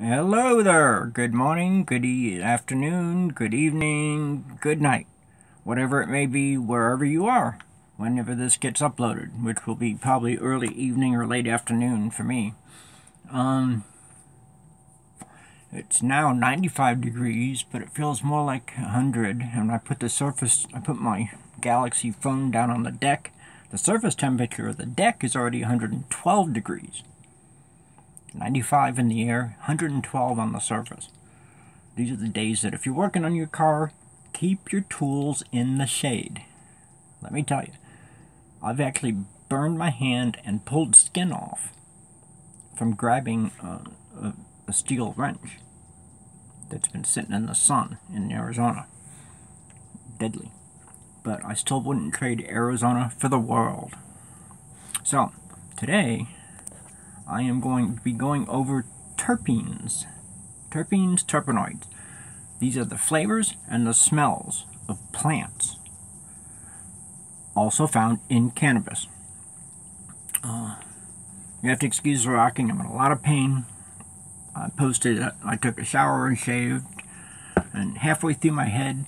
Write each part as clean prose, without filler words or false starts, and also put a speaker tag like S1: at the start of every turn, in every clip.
S1: Hello there. Good morning, good afternoon, good evening, good night. Whatever it may be, wherever you are, whenever this gets uploaded, which will be probably early evening or late afternoon for me. It's now 95 degrees, but it feels more like 100. And I put my Galaxy phone down on the deck. The surface temperature of the deck is already 112 degrees. 95 in the air, 112 on the surface. These are the days that if you're working on your car, keep your tools in the shade. Let me tell you, I've actually burned my hand and pulled skin off from grabbing a steel wrench that's been sitting in the sun in Arizona. Deadly. But I still wouldn't trade Arizona for the world. So, today, I am going to be going over terpenes. Terpenes, terpenoids. These are the flavors and the smells of plants. Also found in cannabis. You have to excuse the rocking. I'm in a lot of pain. I took a shower and shaved. And halfway through my head,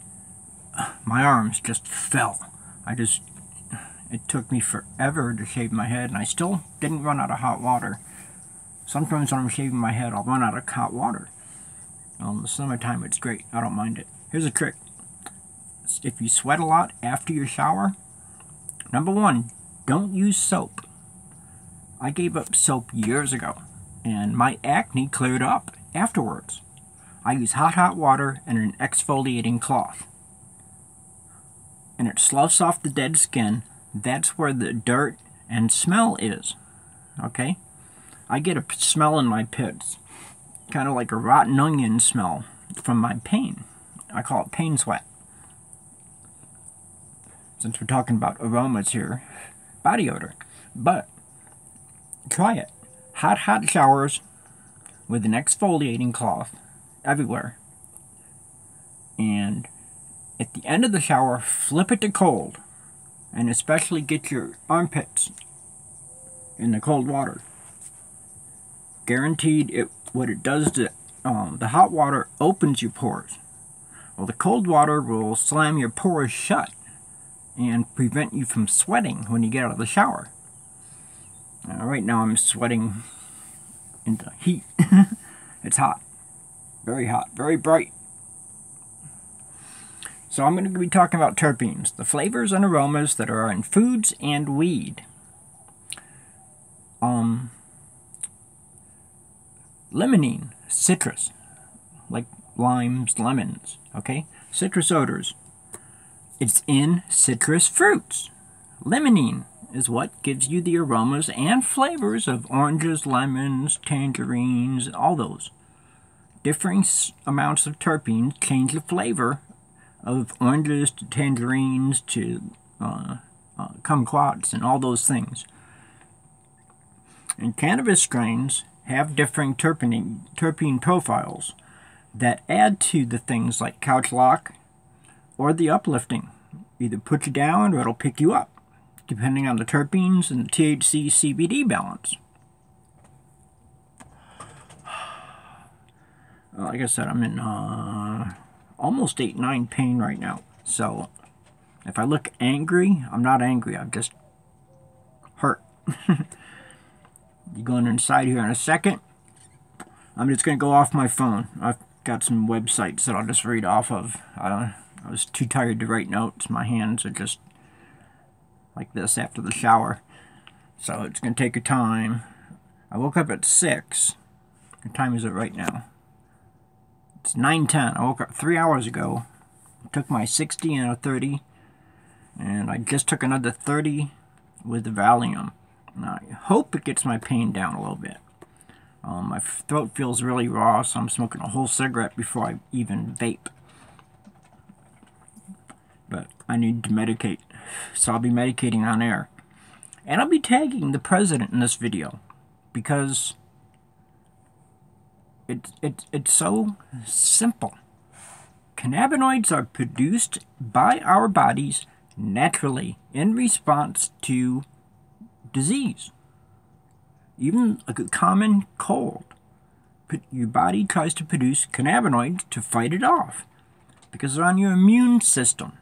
S1: my arms just fell. It took me forever to shave my head, and I still didn't run out of hot water. Sometimes when I'm shaving my head, I'll run out of hot water. In the summertime, it's great. I don't mind it. Here's a trick. If you sweat a lot after your shower, number one, don't use soap. I gave up soap years ago, and my acne cleared up afterwards. I use hot water and an exfoliating cloth. And it sloughs off the dead skin. That's where the dirt and smell is. Okay? I get a smell in my pits, kind of like a rotten onion smell from my pain. I call it pain sweat. Since we're talking about aromas here, body odor. But try it. Hot showers with an exfoliating cloth everywhere. And at the end of the shower, flip it to cold. And especially get your armpits in the cold water. Guaranteed, what it does to the hot water opens your pores. Well, the cold water will slam your pores shut and prevent you from sweating when you get out of the shower. Right now I'm sweating into heat. It's hot. Very hot. Very bright. So I'm going to be talking about terpenes, the flavors and aromas that are in foods and weed. Limonene, citrus, like limes, lemons, okay? Citrus odors. It's in citrus fruits. Limonene is what gives you the aromas and flavors of oranges, lemons, tangerines, all those. Differing amounts of terpenes change the flavor of oranges to tangerines to kumquats and all those things. And cannabis strains have differing terpene profiles that add to the things like couch lock or the uplifting. Either put you down or it'll pick you up, depending on the terpenes and the THC-CBD balance. Like I said, I'm in almost 8-9 pain right now. So if I look angry, I'm not angry. I'm just hurt. You going inside here in a second. I'm just going to go off my phone. I've got some websites that I'll just read off of. I was too tired to write notes. My hands are just like this after the shower. So it's going to take a time. I woke up at 6. What time is it right now? It's 9:10. I woke up 3 hours ago. Took my 60 and a 30. And I just took another 30 with the Valium. Now, I hope it gets my pain down a little bit. My throat feels really raw, so I'm smoking a whole cigarette before I even vape. But I need to medicate, so I'll be medicating on air. And I'll be tagging the president in this video, because it's so simple. Cannabinoids are produced by our bodies naturally in response to disease. Even a common cold your body tries to produce cannabinoids to fight it off because they're on your immune system.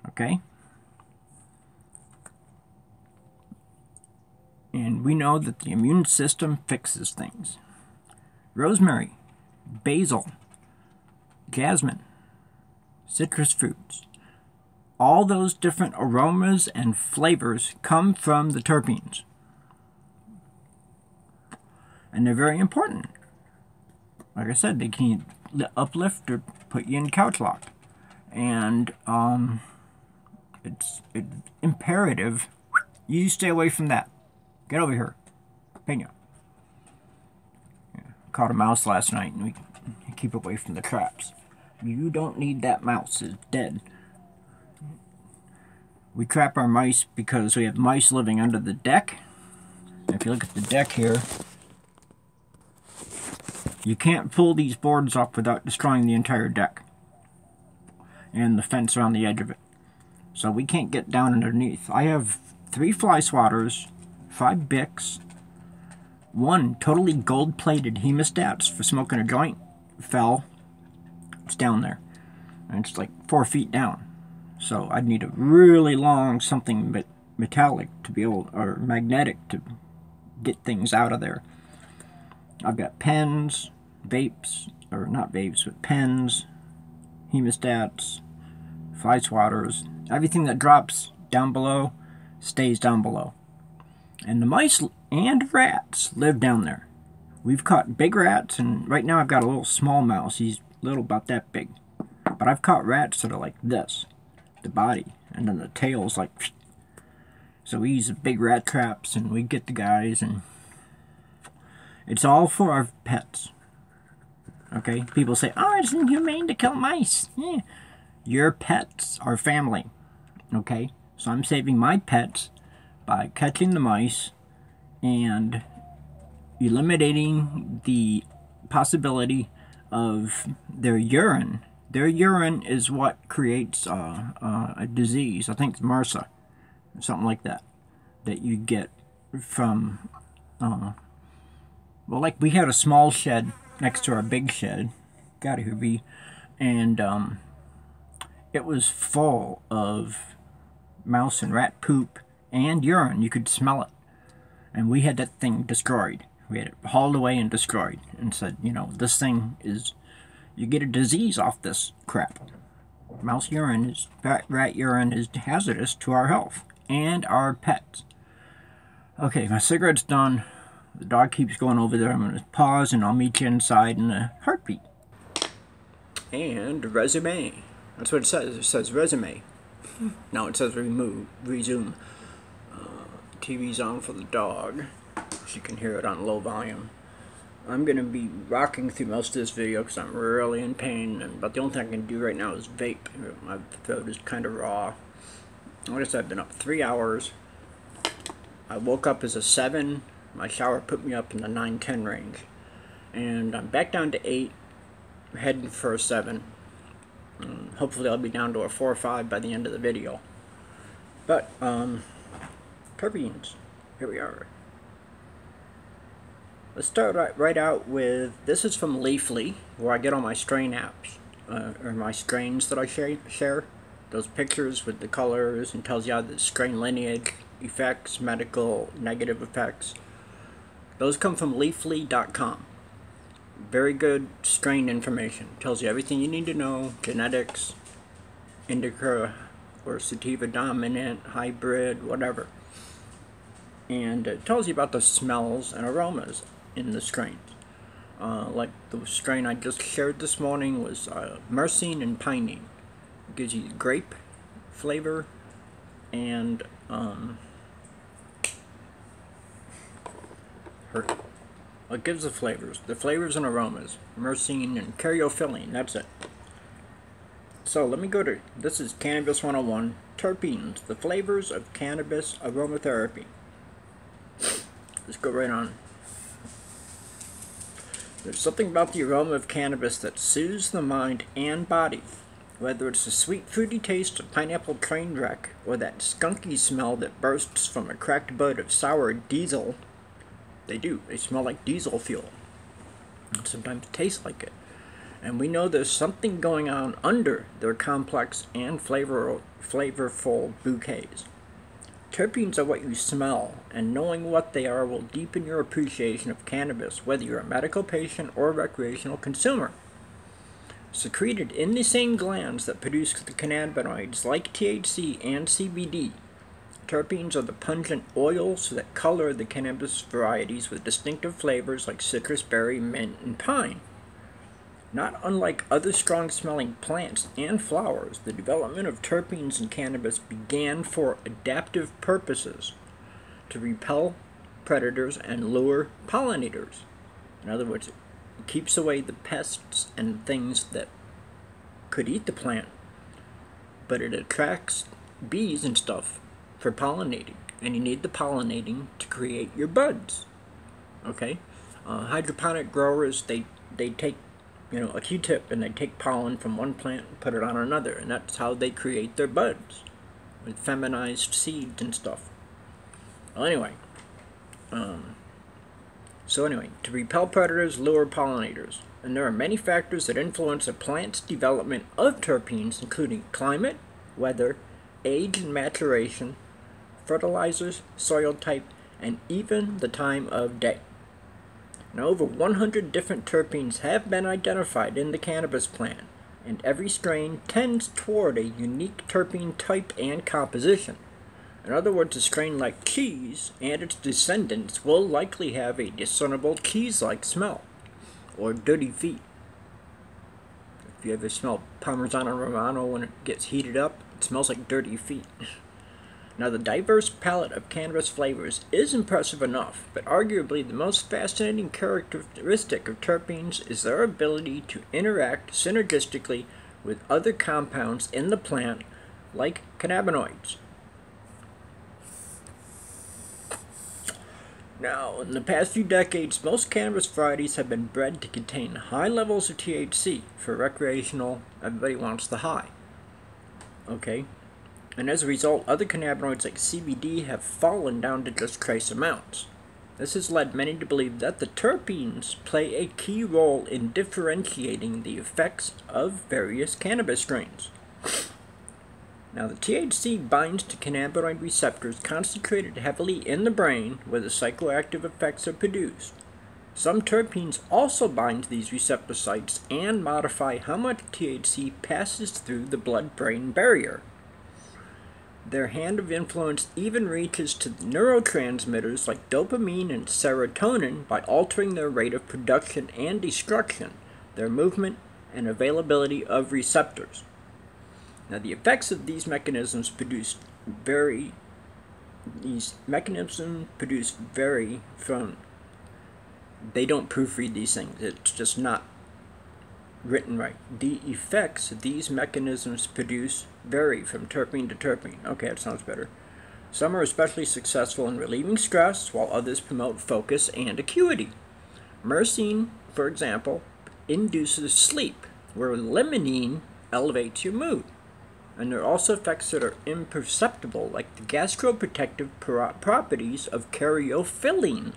S1: Okay? And we know that the immune system fixes things. Rosemary, basil, jasmine, citrus fruits, all those different aromas and flavors come from the terpenes. And they're very important. Like I said, they can uplift or put you in couch lock. And it's imperative you stay away from that. Get over here. Pena. Yeah, caught a mouse last night, and we keep away from the traps. You don't need that mouse. It's dead. We trap our mice because we have mice living under the deck. If you look at the deck here, you can't pull these boards up without destroying the entire deck and the fence around the edge of it. So we can't get down underneath. I have 3 fly swatters, 5 Bics, 1 totally gold-plated hemostats for smoking a joint. Fell. It's down there. And it's like 4 feet down. So I'd need a really long something metallic to be able, or magnetic to get things out of there. I've got pens, vapes, or not vapes, but pens, hemostats, fly swatters. Everything that drops down below stays down below. And the mice and rats live down there. We've caught big rats, and right now I've got a little small mouse. He's little, about that big. But I've caught rats that are like this, the body, and then the tail's like... So we use big rat traps, and we get the guys, and it's all for our pets. Okay? People say, oh, it's inhumane to kill mice. Yeah. Your pets are family. Okay? So I'm saving my pets by catching the mice and eliminating the possibility of their urine. Their urine is what creates a disease. I think it's MRSA, something like that, that you get from, well, like we had a small shed next to our big shed, got here, B, and it was full of mouse and rat poop and urine. You could smell it. And we had that thing destroyed. We had it hauled away and destroyed and said, you know, this thing is, you get a disease off this crap. Mouse urine is, rat urine is hazardous to our health and our pets. Okay, my cigarette's done. The dog keeps going over there. I'm going to pause and I'll meet you inside in a heartbeat. And resume. That's what it says. It says resume. No, it says resume. TV's on for the dog, so you can hear it on low volume. I'm going to be rocking through most of this video because I'm really in pain, but the only thing I can do right now is vape. My throat is kind of raw. Like I said, I've been up 3 hours. I woke up as a 7. My shower put me up in the 9-10 range. And I'm back down to 8, heading for a 7. Hopefully I'll be down to a 4 or 5 by the end of the video. But, terpenes. Here we are. Let's start right out with, this is from Leafly, where I get all my strain apps, or my strains that I share. Those pictures with the colors, and tells you the strain lineage, effects, medical, negative effects. Those come from leafly.com. Very good strain information. Tells you everything you need to know, genetics, indica or sativa dominant, hybrid, whatever. And it tells you about the smells and aromas in the strains. Like the strain I just shared this morning was myrcene and pinene. It gives you grape flavor and it gives the flavors and aromas. Myrcene and caryophyllene, that's it. So let me go to, this is Cannabis 101, terpenes, the flavors of cannabis aromatherapy. Let's go right on. There's something about the aroma of cannabis that soothes the mind and body. Whether it's the sweet fruity taste of pineapple train wreck or that skunky smell that bursts from a cracked bud of sour diesel. They smell like diesel fuel. and sometimes taste like it. And we know there's something going on under their complex and flavorful bouquets. Terpenes are what you smell, and knowing what they are will deepen your appreciation of cannabis, whether you're a medical patient or recreational consumer. Secreted in the same glands that produce the cannabinoids like THC and CBD, terpenes are the pungent oils that color the cannabis varieties with distinctive flavors like citrus, berry, mint, and pine. Not unlike other strong-smelling plants and flowers, the development of terpenes in cannabis began for adaptive purposes, to repel predators and lure pollinators. In other words, it keeps away the pests and things that could eat the plant, but it attracts bees and stuff for pollinating, and you need the pollinating to create your buds. Okay, hydroponic growers, they take a Q-tip and they take pollen from one plant and put it on another, and that's how they create their buds with feminized seeds and stuff. Well, anyway, to repel predators, lure pollinators, and there are many factors that influence a plant's development of terpenes, including climate, weather, age and maturation, fertilizers, soil type, and even the time of day. Now, over 100 different terpenes have been identified in the cannabis plant, and every strain tends toward a unique terpene type and composition. In other words, a strain like cheese and its descendants will likely have a discernible cheese-like smell, or dirty feet. If you ever smell Parmigiano Romano when it gets heated up, it smells like dirty feet. Now, the diverse palette of cannabis flavors is impressive enough, but arguably the most fascinating characteristic of terpenes is their ability to interact synergistically with other compounds in the plant, like cannabinoids. Now, in the past few decades, most cannabis varieties have been bred to contain high levels of THC. For recreational, everybody wants the high. Okay? And as a result, other cannabinoids like CBD have fallen down to just trace amounts. This has led many to believe that the terpenes play a key role in differentiating the effects of various cannabis strains. Now, the THC binds to cannabinoid receptors concentrated heavily in the brain where the psychoactive effects are produced. Some terpenes also bind to these receptor sites and modify how much THC passes through the blood-brain barrier. Their hand of influence even reaches to the neurotransmitters like dopamine and serotonin by altering their rate of production and destruction, their movement, and availability of receptors. Now, the effects of these mechanisms vary from, they don't proofread these things, it's just not written right. The effects these mechanisms produce vary from terpene to terpene. Okay, that sounds better. Some are especially successful in relieving stress, while others promote focus and acuity. Myrcene, for example, induces sleep, where limonene elevates your mood. And there are also effects that are imperceptible, like the gastroprotective properties of caryophyllene.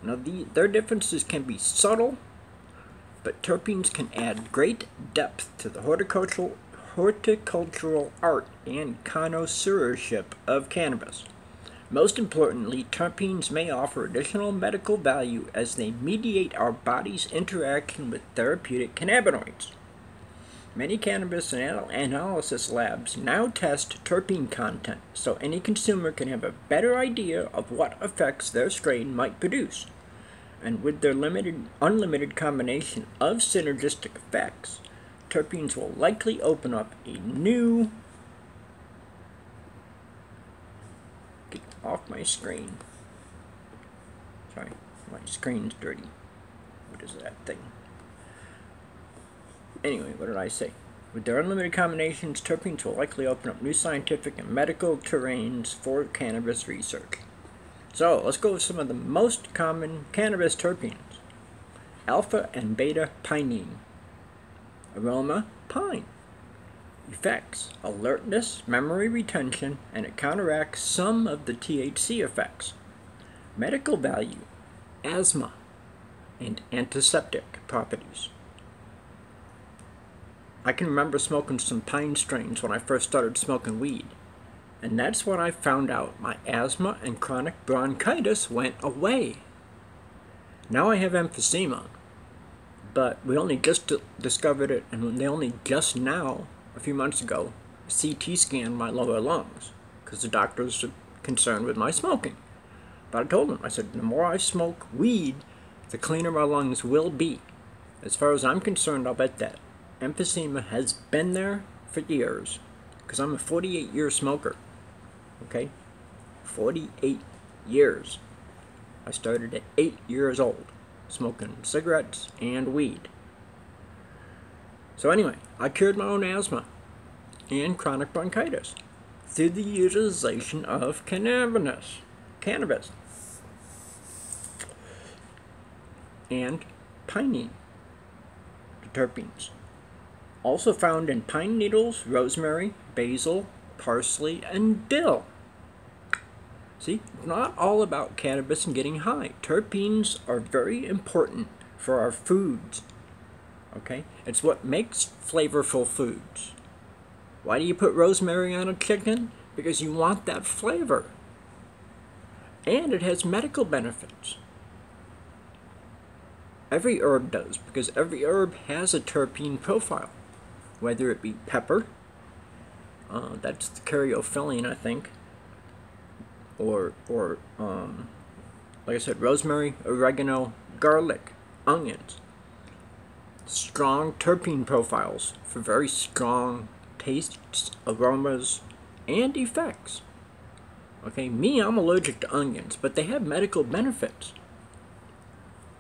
S1: Now, their differences can be subtle, but terpenes can add great depth to the horticultural art and connoisseurship of cannabis. Most importantly, terpenes may offer additional medical value as they mediate our body's interaction with therapeutic cannabinoids. Many cannabis analysis labs now test terpene content, so any consumer can have a better idea of what effects their strain might produce. And with their unlimited combination of synergistic effects, terpenes will likely open up a new... Get off my screen. Sorry, my screen's dirty. What is that thing? Anyway, what did I say? With their unlimited combinations, terpenes will likely open up new scientific and medical terrains for cannabis research. So, let's go with some of the most common cannabis terpenes. Alpha and beta pinene. Aroma, pine. Effects, alertness, memory retention, and it counteracts some of the THC effects. Medical value, asthma, and antiseptic properties. I can remember smoking some pine strains when I first started smoking weed, and that's when I found out my asthma and chronic bronchitis went away. Now I have emphysema, but we only just discovered it, and they only just now, a few months ago, CT scanned my lower lungs, because the doctors are concerned with my smoking. But I told them, I said, the more I smoke weed, the cleaner my lungs will be. As far as I'm concerned, I'll bet that emphysema has been there for years, because I'm a 48-year smoker, okay? 48 years. I started at 8 years old, smoking cigarettes and weed. So anyway, I cured my own asthma and chronic bronchitis through the utilization of cannabis and pinene, the terpenes. Also found in pine needles, rosemary, basil, parsley, and dill. See, it's not all about cannabis and getting high. Terpenes are very important for our foods. Okay? It's what makes flavorful foods. Why do you put rosemary on a chicken? Because you want that flavor. And it has medical benefits. Every herb does, because every herb has a terpene profile. Whether it be pepper, that's the caryophyllene, I think, or like I said, rosemary, oregano, garlic, onions. Strong terpene profiles for very strong tastes, aromas, and effects. Okay, I'm allergic to onions, but they have medical benefits.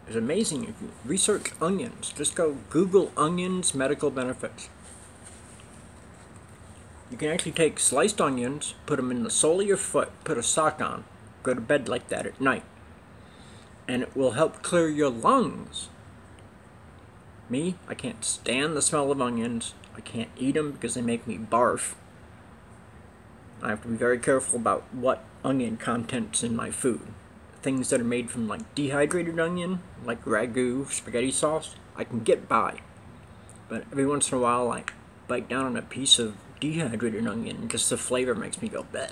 S1: It's amazing if you research onions. Just go Google onions medical benefits. You can actually take sliced onions, put them in the sole of your foot, put a sock on, go to bed like that at night, and it will help clear your lungs. Me, I can't stand the smell of onions. I can't eat them because they make me barf. I have to be very careful about what onion content's in my food. Things that are made from like dehydrated onion, like ragu, spaghetti sauce, I can get by. But every once in a while I bite down on a piece of dehydrated onion and just the flavor makes me go bleh.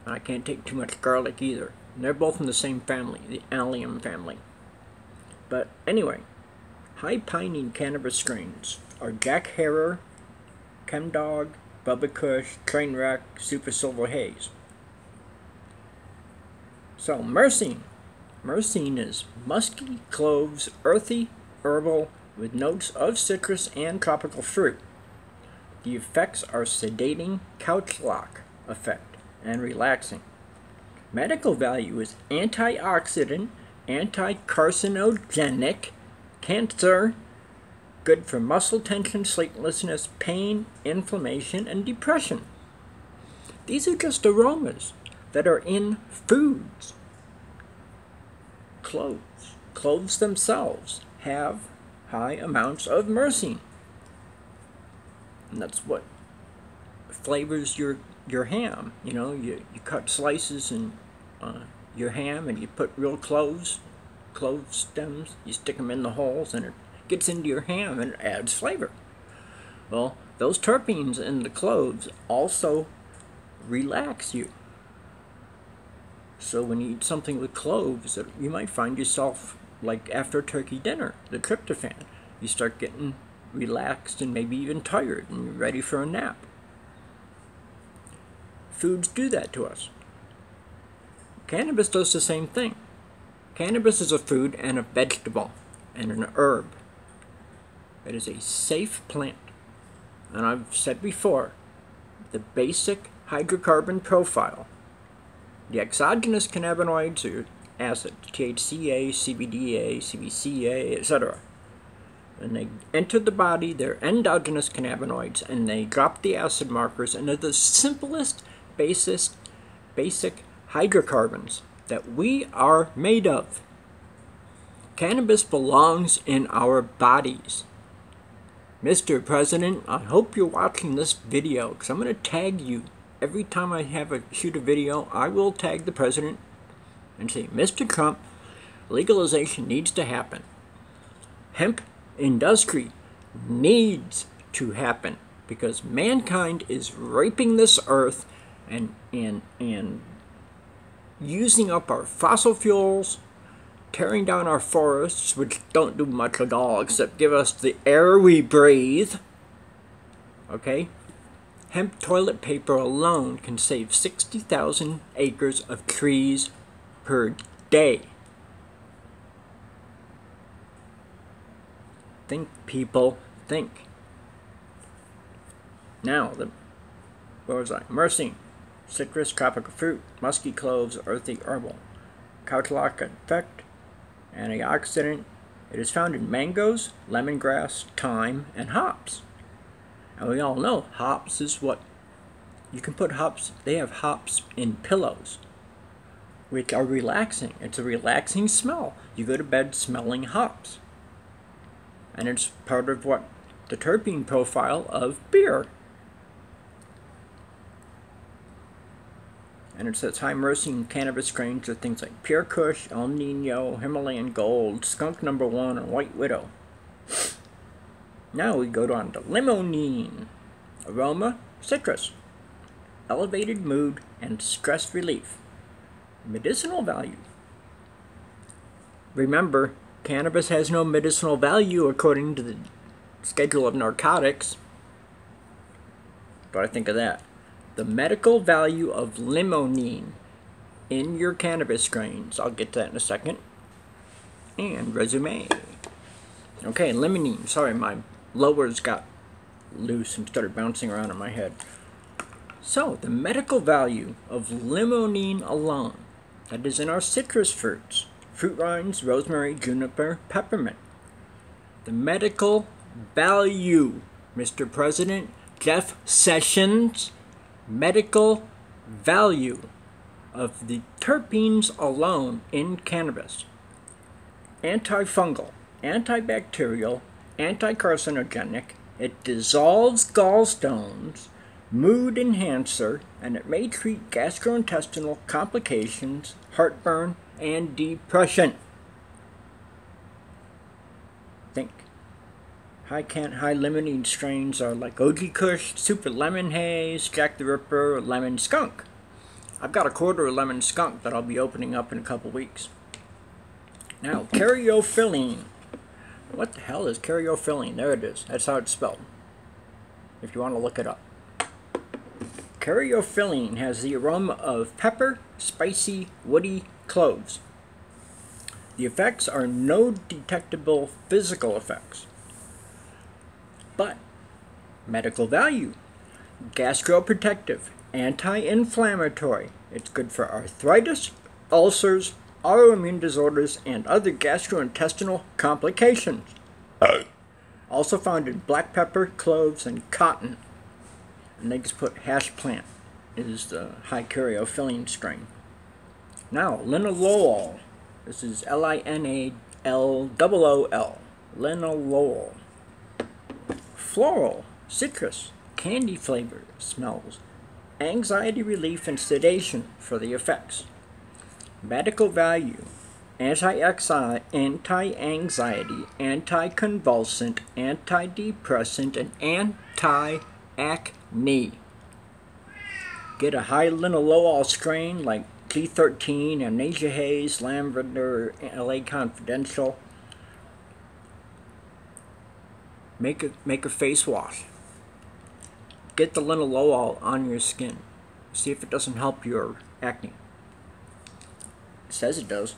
S1: I can't take too much garlic either. And they're both in the same family, the allium family. But anyway, high pinene cannabis strains are Jack Herer, Chemdog, Bubba Kush, Trainwreck, Super Silver Haze. So myrcene. Myrcene is musky, cloves, earthy, herbal, with notes of citrus and tropical fruit. The effects are sedating, couch lock effect, and relaxing. Medical value is antioxidant, anti-carcinogenic, cancer, good for muscle tension, sleeplessness, pain, inflammation, and depression. These are just aromas that are in foods. Cloves themselves have high amounts of myrcene. And that's what flavors your ham. You know, you cut slices in your ham and you put real clove stems, you stick them in the holes and it gets into your ham and it adds flavor. Well, those terpenes in the cloves also relax you. So when you eat something with cloves, you might find yourself, like after a turkey dinner, the tryptophan, you start getting relaxed and maybe even tired and you're ready for a nap. Foods do that to us. Cannabis does the same thing. Cannabis is a food and a vegetable and an herb. It is a safe plant. And I've said before, the basic hydrocarbon profile, the exogenous cannabinoids are acids, THCA, CBDA, CBCA, etc. When they enter the body, they're endogenous cannabinoids, and they drop the acid markers, and they're the simplest, basic hydrocarbons that we are made of. Cannabis belongs in our bodies. Mr. President, I hope you're watching this video, because I'm going to tag you. Every time I shoot a video, I will tag the president and say, Mr. Trump, Legalization needs to happen. Hemp industry needs to happen because mankind is raping this earth and using up our fossil fuels, tearing down our forests, which don't do much at all except give us the air we breathe. Okay? Hemp toilet paper alone can save 60,000 acres of trees per day. Think, people, think. Now, where was I? Myrcene, citrus, tropical fruit, musky cloves, earthy herbal. Couch-lock effect, antioxidant. It is found in mangoes, lemongrass, thyme, and hops. And we all know hops is what you can put hops. They have hops in pillows, which are relaxing. It's a relaxing smell. You go to bed smelling hops. And it's part of what the terpene profile of beer. And it says high myrcene cannabis strains are things like Pure Kush, El Nino, Himalayan Gold, Skunk No. 1, and White Widow. Now we go on to limonene. Aroma, citrus. Elevated mood and stress relief. Medicinal value. Remember, cannabis has no medicinal value according to the schedule of narcotics. What do I think of that? The medical value of limonene in your cannabis strains. I'll get to that in a second. And resume. Okay, limonene. Sorry, my lowers got loose and started bouncing around in my head. So, the medical value of limonene alone, that is in our citrus fruits, fruit rinds, rosemary, juniper, peppermint. The medical value, Mr. President, Jeff Sessions, medical value of the terpenes alone in cannabis. Antifungal, antibacterial, anti-carcinogenic, it dissolves gallstones, mood enhancer, and it may treat gastrointestinal complications, heartburn, and depression. Think. High limonene strains are like OG Kush, Super Lemon Haze, Jack the Ripper, Lemon Skunk. I've got a quarter of Lemon Skunk that I'll be opening up in a couple weeks. Now, caryophyllene. What the hell is caryophyllene? There it is. That's how it's spelled, if you want to look it up. Caryophyllene has the aroma of pepper, spicy, woody cloves. The effects are no detectable physical effects, but medical value. Gastroprotective, anti-inflammatory. It's good for arthritis, ulcers, autoimmune disorders, and other gastrointestinal complications. Also found in black pepper, cloves, and cotton. And they just put hash plant is the high caryophyllene strain. Now, linalool. This is Linalool. Linalool. Floral, citrus, candy flavor smells. Anxiety relief and sedation for the effects. Medical value. Anti-anxiety, anti-convulsant, antidepressant, and anti-acne. Get a high linalool strain like T13, Amnesia Haze, Lavender, LA Confidential. Make a face wash. Get the linalool on your skin. See if it doesn't help your acne. It says it does.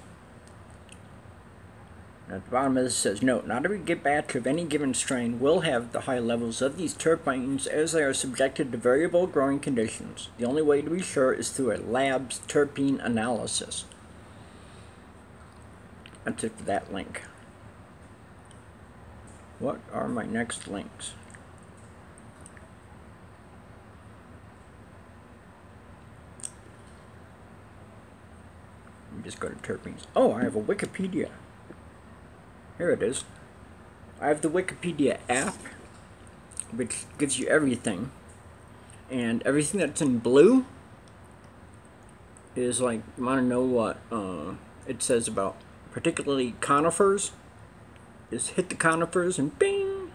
S1: At the bottom of this says, note, not every batch of any given strain will have the high levels of these terpenes as they are subjected to variable growing conditions. The only way to be sure is through a lab's terpene analysis. That's it for that link. What are my next links? Let me just go to terpenes. Oh, I have a Wikipedia. Here it is. I have the Wikipedia app, which gives you everything. And everything that's in blue is like, you want to know what it says about particularly conifers. Just hit the conifers and bing!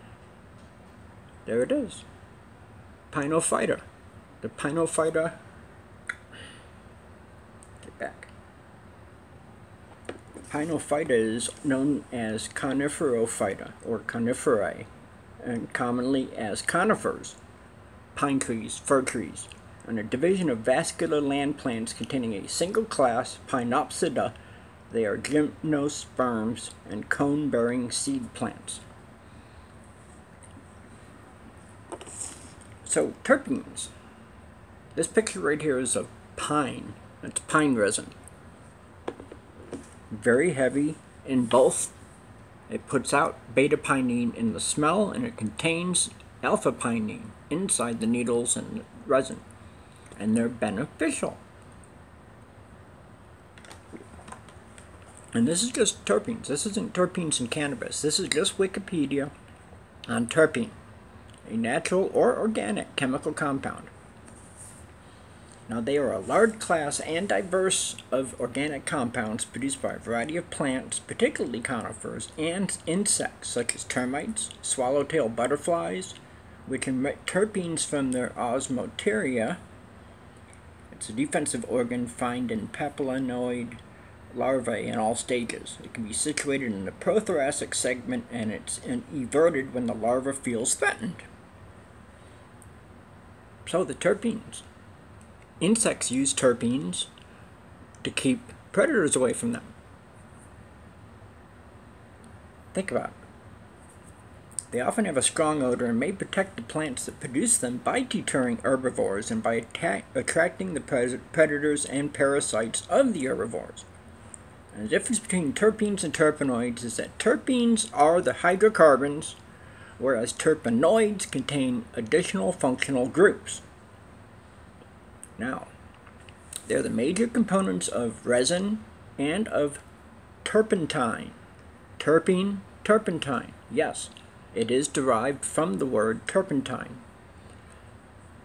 S1: There it is. Pinophyta. The Pinophyta. Get back. Pinophyta is known as coniferophyta or coniferae, and commonly as conifers, pine trees, fir trees, and a division of vascular land plants containing a single class, Pinopsida. They are gymnosperms and cone-bearing seed plants. So, terpenes. This picture right here is of pine. It's pine resin. Very heavy in both. It puts out beta-pinene in the smell, and it contains alpha-pinene inside the needles and the resin. And they're beneficial. And this is just terpenes. This isn't terpenes in cannabis. This is just Wikipedia on terpene, a natural or organic chemical compound. Now, they are a large class and diverse of organic compounds produced by a variety of plants, particularly conifers, and insects such as termites, swallowtail butterflies, which emit terpenes from their osmoteria. It's a defensive organ found in papillonoid larvae in all stages. It can be situated in the prothoracic segment, and it's everted when the larva feels threatened. So the terpenes. Insects use terpenes to keep predators away from them. Think about it. They often have a strong odor and may protect the plants that produce them by deterring herbivores and by attracting the predators and parasites of the herbivores. And the difference between terpenes and terpenoids is that terpenes are the hydrocarbons, whereas terpenoids contain additional functional groups. Now, they're the major components of resin and of turpentine. Terpene, turpentine. Yes, it is derived from the word turpentine.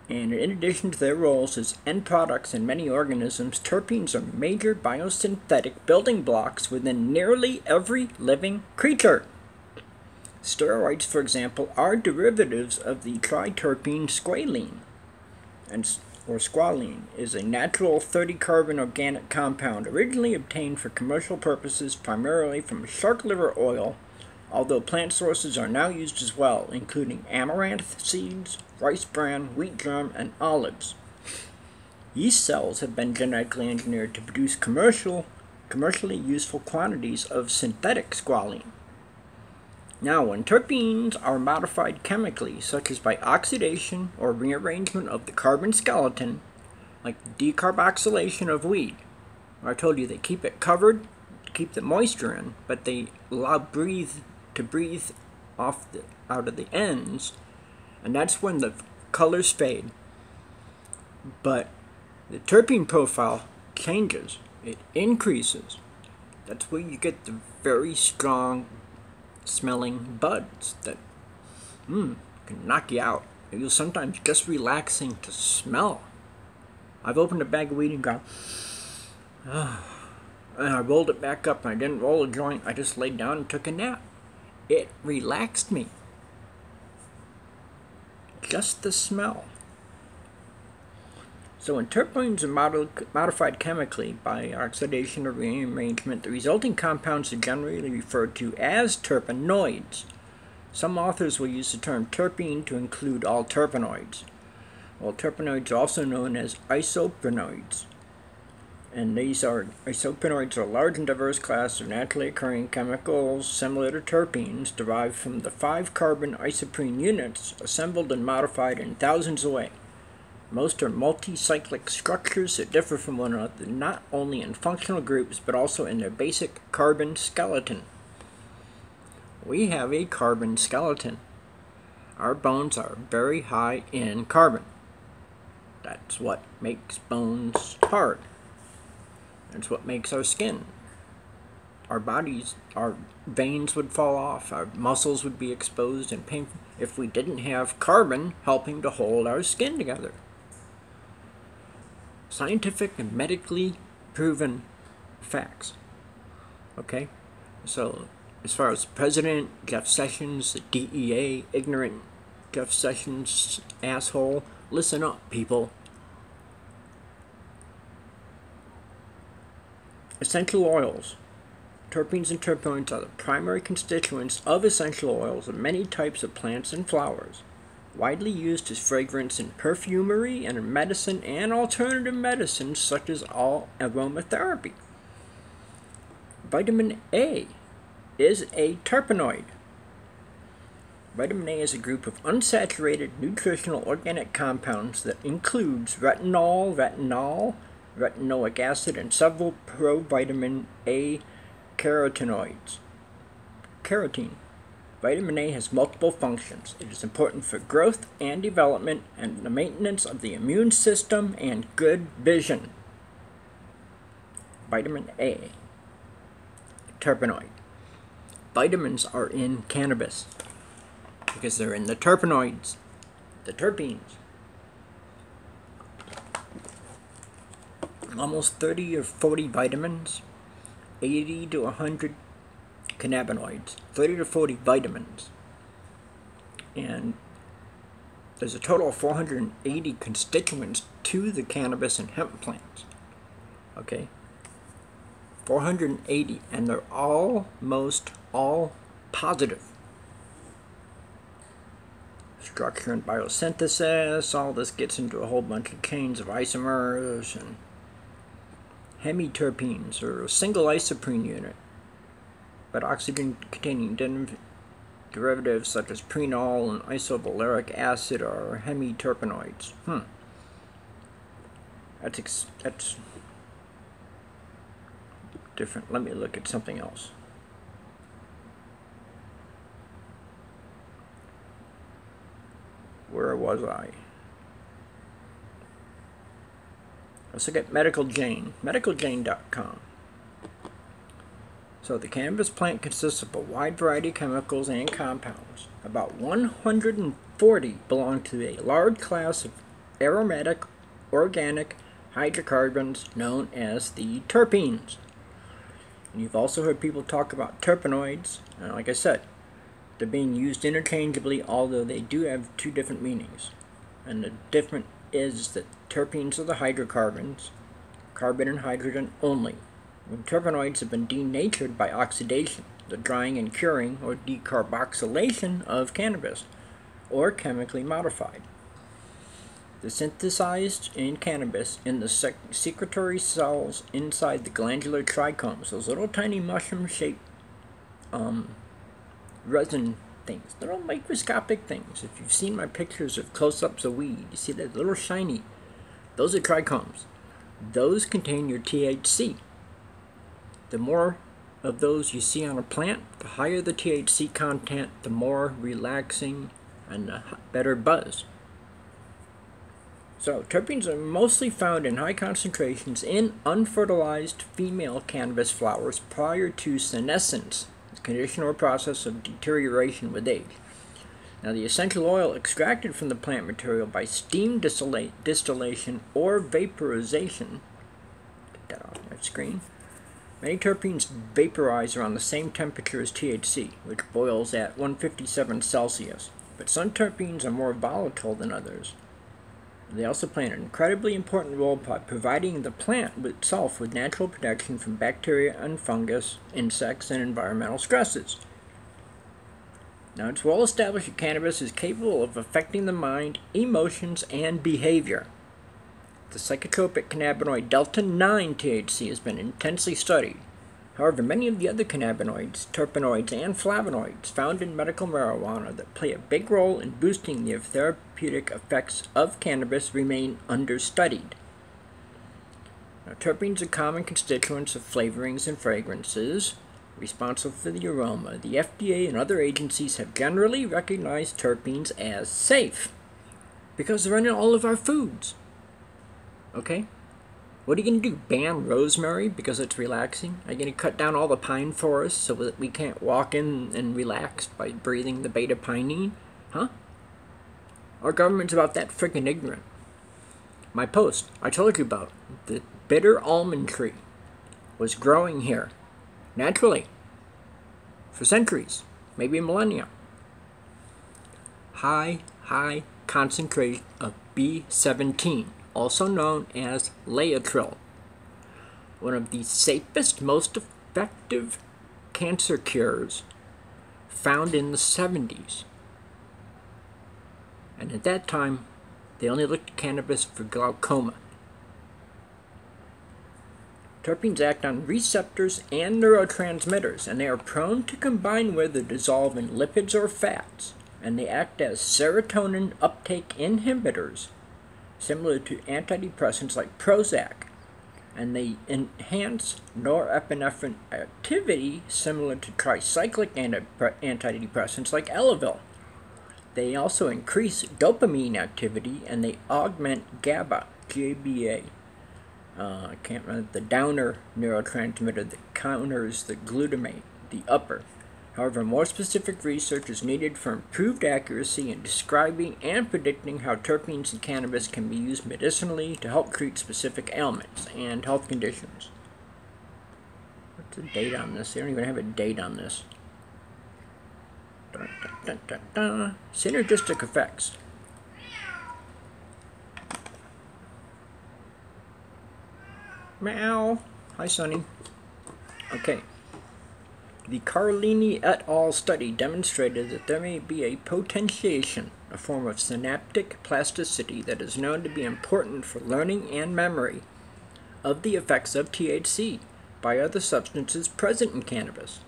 S1: And in addition to their roles as end products in many organisms, terpenes are major biosynthetic building blocks within nearly every living creature. Steroids, for example, are derivatives of the triterpene squalene, or squalene is a natural 30-carbon organic compound originally obtained for commercial purposes primarily from shark liver oil, although plant sources are now used as well, including amaranth seeds, rice bran, wheat germ, and olives. Yeast cells have been genetically engineered to produce commercially useful quantities of synthetic squalene. Now, when terpenes are modified chemically, such as by oxidation or rearrangement of the carbon skeleton, like decarboxylation of weed, I told you they keep it covered to keep the moisture in, but they allow to breathe out of the ends, and that's when the colors fade. But the terpene profile changes. It increases. That's where you get the very strong smelling buds that can knock you out. It was sometimes just relaxing to smell. I've opened a bag of weed and gone, and I rolled it back up, and I didn't roll a joint. I just laid down and took a nap. It relaxed me. Just the smell. So when terpenes are modified chemically by oxidation or rearrangement, the resulting compounds are generally referred to as terpenoids. Some authors will use the term terpene to include all terpenoids, while terpenoids are also known as isopenoids. And isopenoids are a large and diverse class of naturally occurring chemicals similar to terpenes derived from the 5-carbon isoprene units assembled and modified in thousands of ways. Most are multi-cyclic structures that differ from one another not only in functional groups but also in their basic carbon skeleton. We have a carbon skeleton. Our bones are very high in carbon. That's what makes bones hard. That's what makes our skin. Our bodies, our veins would fall off, our muscles would be exposed and painful if we didn't have carbon helping to hold our skin together. Scientific and medically proven facts. Okay? So, as far as President Jeff Sessions, the DEA, ignorant Jeff Sessions asshole, listen up, people. Essential oils. Terpenes and terpenoids are the primary constituents of essential oils of many types of plants and flowers, widely used as fragrance in perfumery and in medicine and alternative medicines such as aromatherapy. Vitamin A is a terpenoid. Vitamin A is a group of unsaturated nutritional organic compounds that includes retinoic acid, and several provitamin A carotenoids. Carotene. Vitamin A has multiple functions. It is important for growth and development and the maintenance of the immune system and good vision. Vitamin A. Terpenoid. Vitamins are in cannabis because they're in the terpenoids, the terpenes. Almost 30 or 40 vitamins, 80 to 100 cannabinoids, 30 to 40 vitamins, and there's a total of 480 constituents to the cannabis and hemp plants. Okay? 480, and they're almost all positive. Structure and biosynthesis, all this gets into a whole bunch of chains of isomers, and hemiterpenes, or a single isoprene unit, but oxygen-containing derivatives such as prenol and isovaleric acid are hemiterpenoids. That's different. Let me look at something else. Where was I? Let's look at Medical Jane, medicaljane.com. So the cannabis plant consists of a wide variety of chemicals and compounds. About 140 belong to a large class of aromatic organic hydrocarbons known as the terpenes. And you've also heard people talk about terpenoids, and like I said, they're being used interchangeably, although they do have two different meanings. And the difference is that terpenes are the hydrocarbons, carbon and hydrogen only, when terpenoids have been denatured by oxidation, the drying and curing or decarboxylation of cannabis, or chemically modified. They're synthesized in cannabis in the secretory cells inside the glandular trichomes, those little tiny mushroom-shaped resin things, little microscopic things. If you've seen my pictures of close-ups of weed, you see that little shiny. Those are trichomes. Those contain your THC. The more of those you see on a plant, the higher the THC content, the more relaxing and the better buzz. So, terpenes are mostly found in high concentrations in unfertilized female cannabis flowers prior to senescence, the condition or process of deterioration with age. Now, the essential oil extracted from the plant material by steam distillation or vaporization, get that off my screen. Many terpenes vaporize around the same temperature as THC, which boils at 157 Celsius, but some terpenes are more volatile than others. They also play an incredibly important role by providing the plant itself with natural protection from bacteria and fungus, insects, and environmental stresses. Now, it's well established that cannabis is capable of affecting the mind, emotions, and behavior. The psychotropic cannabinoid delta-9 THC has been intensely studied. However, many of the other cannabinoids, terpenoids, and flavonoids found in medical marijuana that play a big role in boosting the therapeutic effects of cannabis remain understudied. Now, terpenes are common constituents of flavorings and fragrances, responsible for the aroma. The FDA and other agencies have generally recognized terpenes as safe because they're in all of our foods. Okay? What are you going to do? Ban rosemary because it's relaxing? Are you going to cut down all the pine forests so that we can't walk in and relax by breathing the beta-pinene? Huh? Our government's about that freaking ignorant. My post I told you about, the bitter almond tree, was growing here naturally. for centuries, maybe a millennia. High concentration of B17, also known as Laetrile, one of the safest, most effective cancer cures found in the 70s. And at that time, they only looked at cannabis for glaucoma. Terpenes act on receptors and neurotransmitters, and they are prone to combine with or dissolve in lipids or fats, and they act as serotonin uptake inhibitors, similar to antidepressants like Prozac, and they enhance norepinephrine activity, similar to tricyclic antidepressants like Elavil. They also increase dopamine activity, and they augment GABA, GABA. I can't remember the downer neurotransmitter that counters the glutamate, the upper. However, more specific research is needed for improved accuracy in describing and predicting how terpenes in cannabis can be used medicinally to help treat specific ailments and health conditions. What's the date on this? They don't even have a date on this. Synergistic effects. Meow. Hi, Sonny. Okay. The Carlini et al. Study demonstrated that there may be a potentiation, a form of synaptic plasticity that is known to be important for learning and memory of the effects of THC by other substances present in cannabis.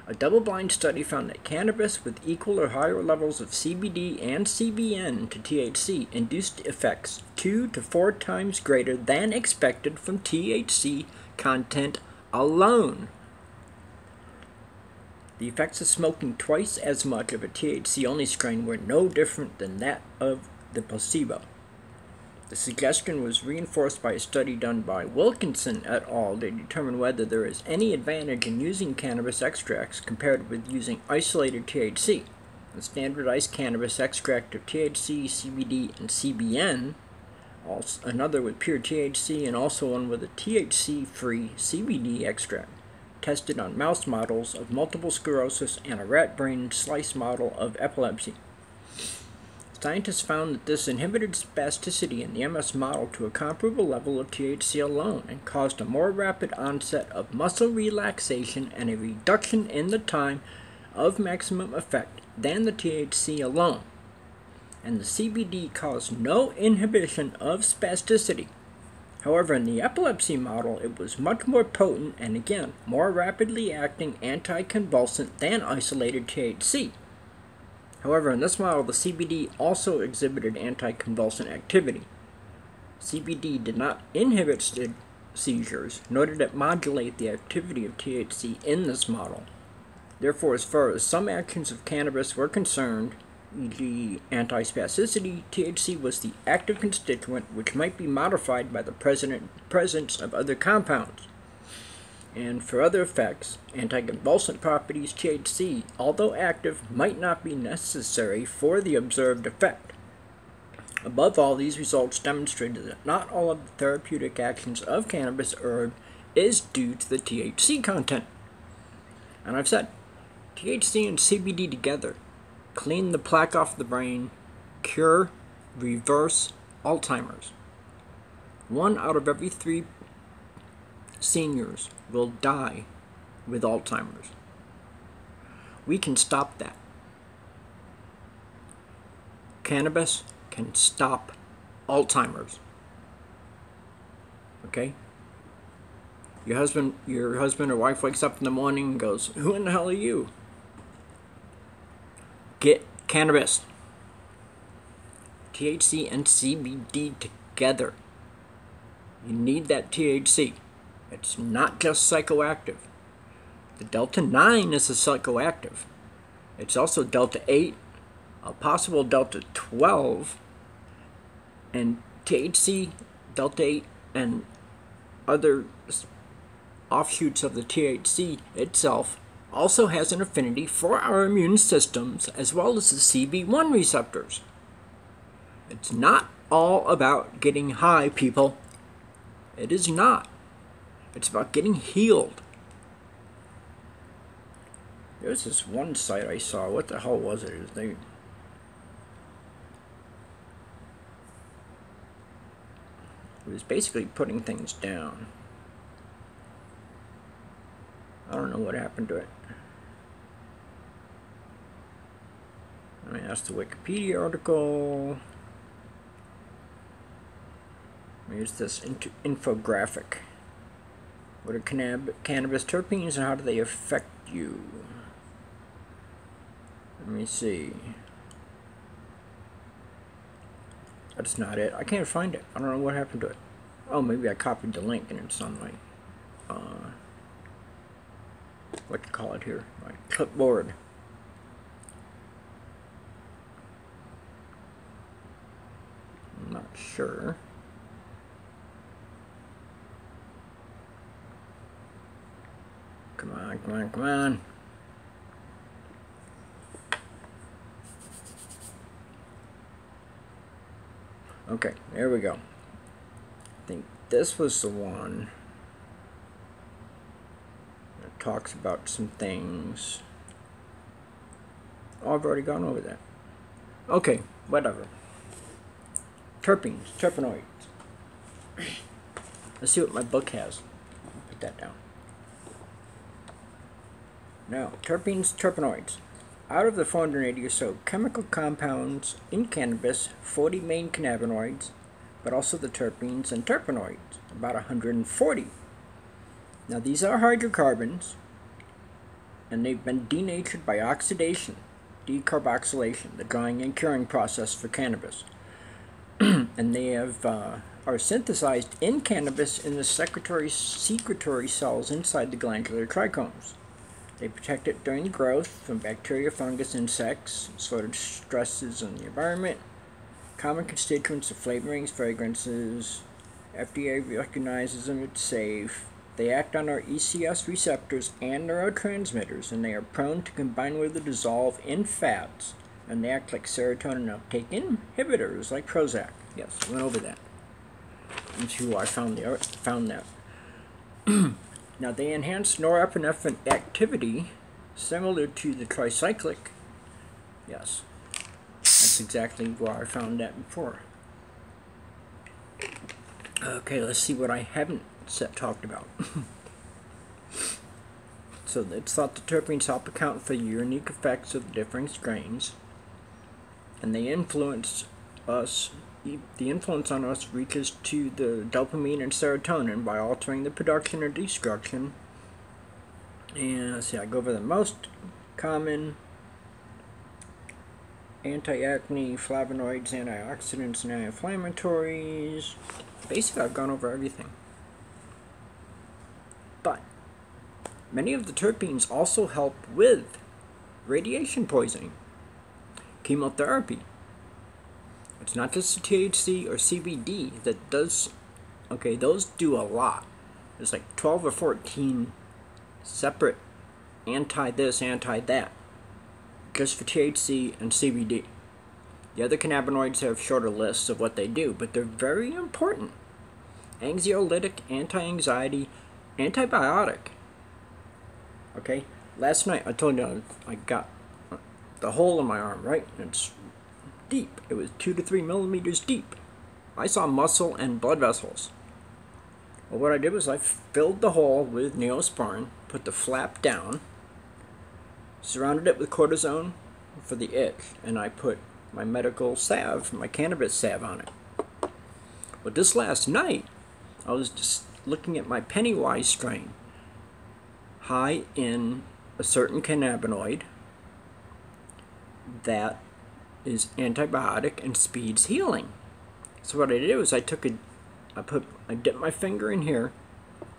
S1: A double-blind study found that cannabis with equal or higher levels of CBD and CBN to THC induced effects 2 to 4 times greater than expected from THC content alone. The effects of smoking twice as much of a THC-only strain were no different than that of the placebo. The suggestion was reinforced by a study done by Wilkinson et al. To determine whether there is any advantage in using cannabis extracts compared with using isolated THC. The standardized cannabis extract of THC, CBD, and CBN, another with pure THC, and also one with a THC-free CBD extract, tested on mouse models of multiple sclerosis and a rat brain slice model of epilepsy. Scientists found that this inhibited spasticity in the MS model to a comparable level of THC alone and caused a more rapid onset of muscle relaxation and a reduction in the time of maximum effect than the THC alone. And the CBD caused no inhibition of spasticity. However, in the epilepsy model, it was much more potent and, again, more rapidly acting anticonvulsant than isolated THC. However, in this model, the CBD also exhibited anticonvulsant activity. CBD did not inhibit seizures, nor did it modulate the activity of THC in this model. Therefore, as far as some actions of cannabis were concerned, e.g. antispasticity, THC was the active constituent which might be modified by the presence of other compounds. And for other effects, anticonvulsant properties, THC, although active, might not be necessary for the observed effect. Above all, these results demonstrated that not all of the therapeutic actions of cannabis herb is due to the THC content. And I've said, THC and CBD together clean the plaque off the brain, cure, reverse Alzheimer's. 1 out of every 3 seniors will die with Alzheimer's. We can stop that. Cannabis can stop Alzheimer's. Okay? Your husband or wife wakes up in the morning and goes, "Who in the hell are you?" Get cannabis. THC and CBD together. You need that THC. It's not just psychoactive. The Delta-9 is a psychoactive. It's also Delta-8, a possible Delta-12, and THC, Delta-8, and other offshoots of the THC itself also has an affinity for our immune systems as well as the CB1 receptors. It's not all about getting high, people. It is not. It's about getting healed. There's this one site I saw. What the hell was it? It was basically putting things down. I don't know what happened to it. I mean, that's the Wikipedia article. Here's this infographic. What are cannabis terpenes and how do they affect you? Let me see. That's not it. I can't find it. I don't know what happened to it. Oh, maybe I copied the link and it's on my, what do you call it here? My clipboard. I'm not sure. Come on, come on, come on. Okay, there we go. I think this was the one that talks about some things. Oh, I've already gone over that. Okay, whatever. Terpenes, terpenoids. Let's see what my book has. Put that down. Now, terpenes, terpenoids. Out of the 480 or so chemical compounds in cannabis, 40 main cannabinoids, but also the terpenes and terpenoids, about 140. Now, these are hydrocarbons, and they've been denatured by oxidation, decarboxylation, the drying and curing process for cannabis. And they are synthesized in cannabis in the secretory cells inside the glandular trichomes. They protect it during growth from bacteria, fungus, insects, sort of stresses in the environment. Common constituents of flavorings, fragrances. FDA recognizes them, it's safe. They act on our ECS receptors and neurotransmitters, and they are prone to combine with or dissolve in fats. And they act like serotonin uptake inhibitors, like Prozac. Yes, I went over that. That's who I found that. Now, they enhance norepinephrine activity, similar to the tricyclic. Yes, that's exactly where I found that before. Okay, let's see what I haven't talked about. So it's thought the terpenes help account for the unique effects of the differing strains, and they influence us. The influence on us reaches to the dopamine and serotonin by altering the production or destruction. And let's see, I go over the most common: anti-acne, flavonoids, antioxidants, and anti-inflammatories. Basically, I've gone over everything. But many of the terpenes also help with radiation poisoning, chemotherapy. It's not just the THC or CBD that does, okay, those do a lot. There's like 12 or 14 separate anti-this, anti-that, just for THC and CBD. The other cannabinoids have shorter lists of what they do, but they're very important. Anxiolytic, anti-anxiety, antibiotic. Okay, last night I told you I got the hole in my arm, right? It's deep. It was 2 to 3 millimeters deep. I saw muscle and blood vessels. Well, what I did was I filled the hole with Neosporin, put the flap down, surrounded it with cortisone for the itch, and I put my medical salve, my cannabis salve on it. But this last night, I was just looking at my Pennywise strain, high in a certain cannabinoid that is antibiotic and speeds healing. So what I did was I dipped my finger in here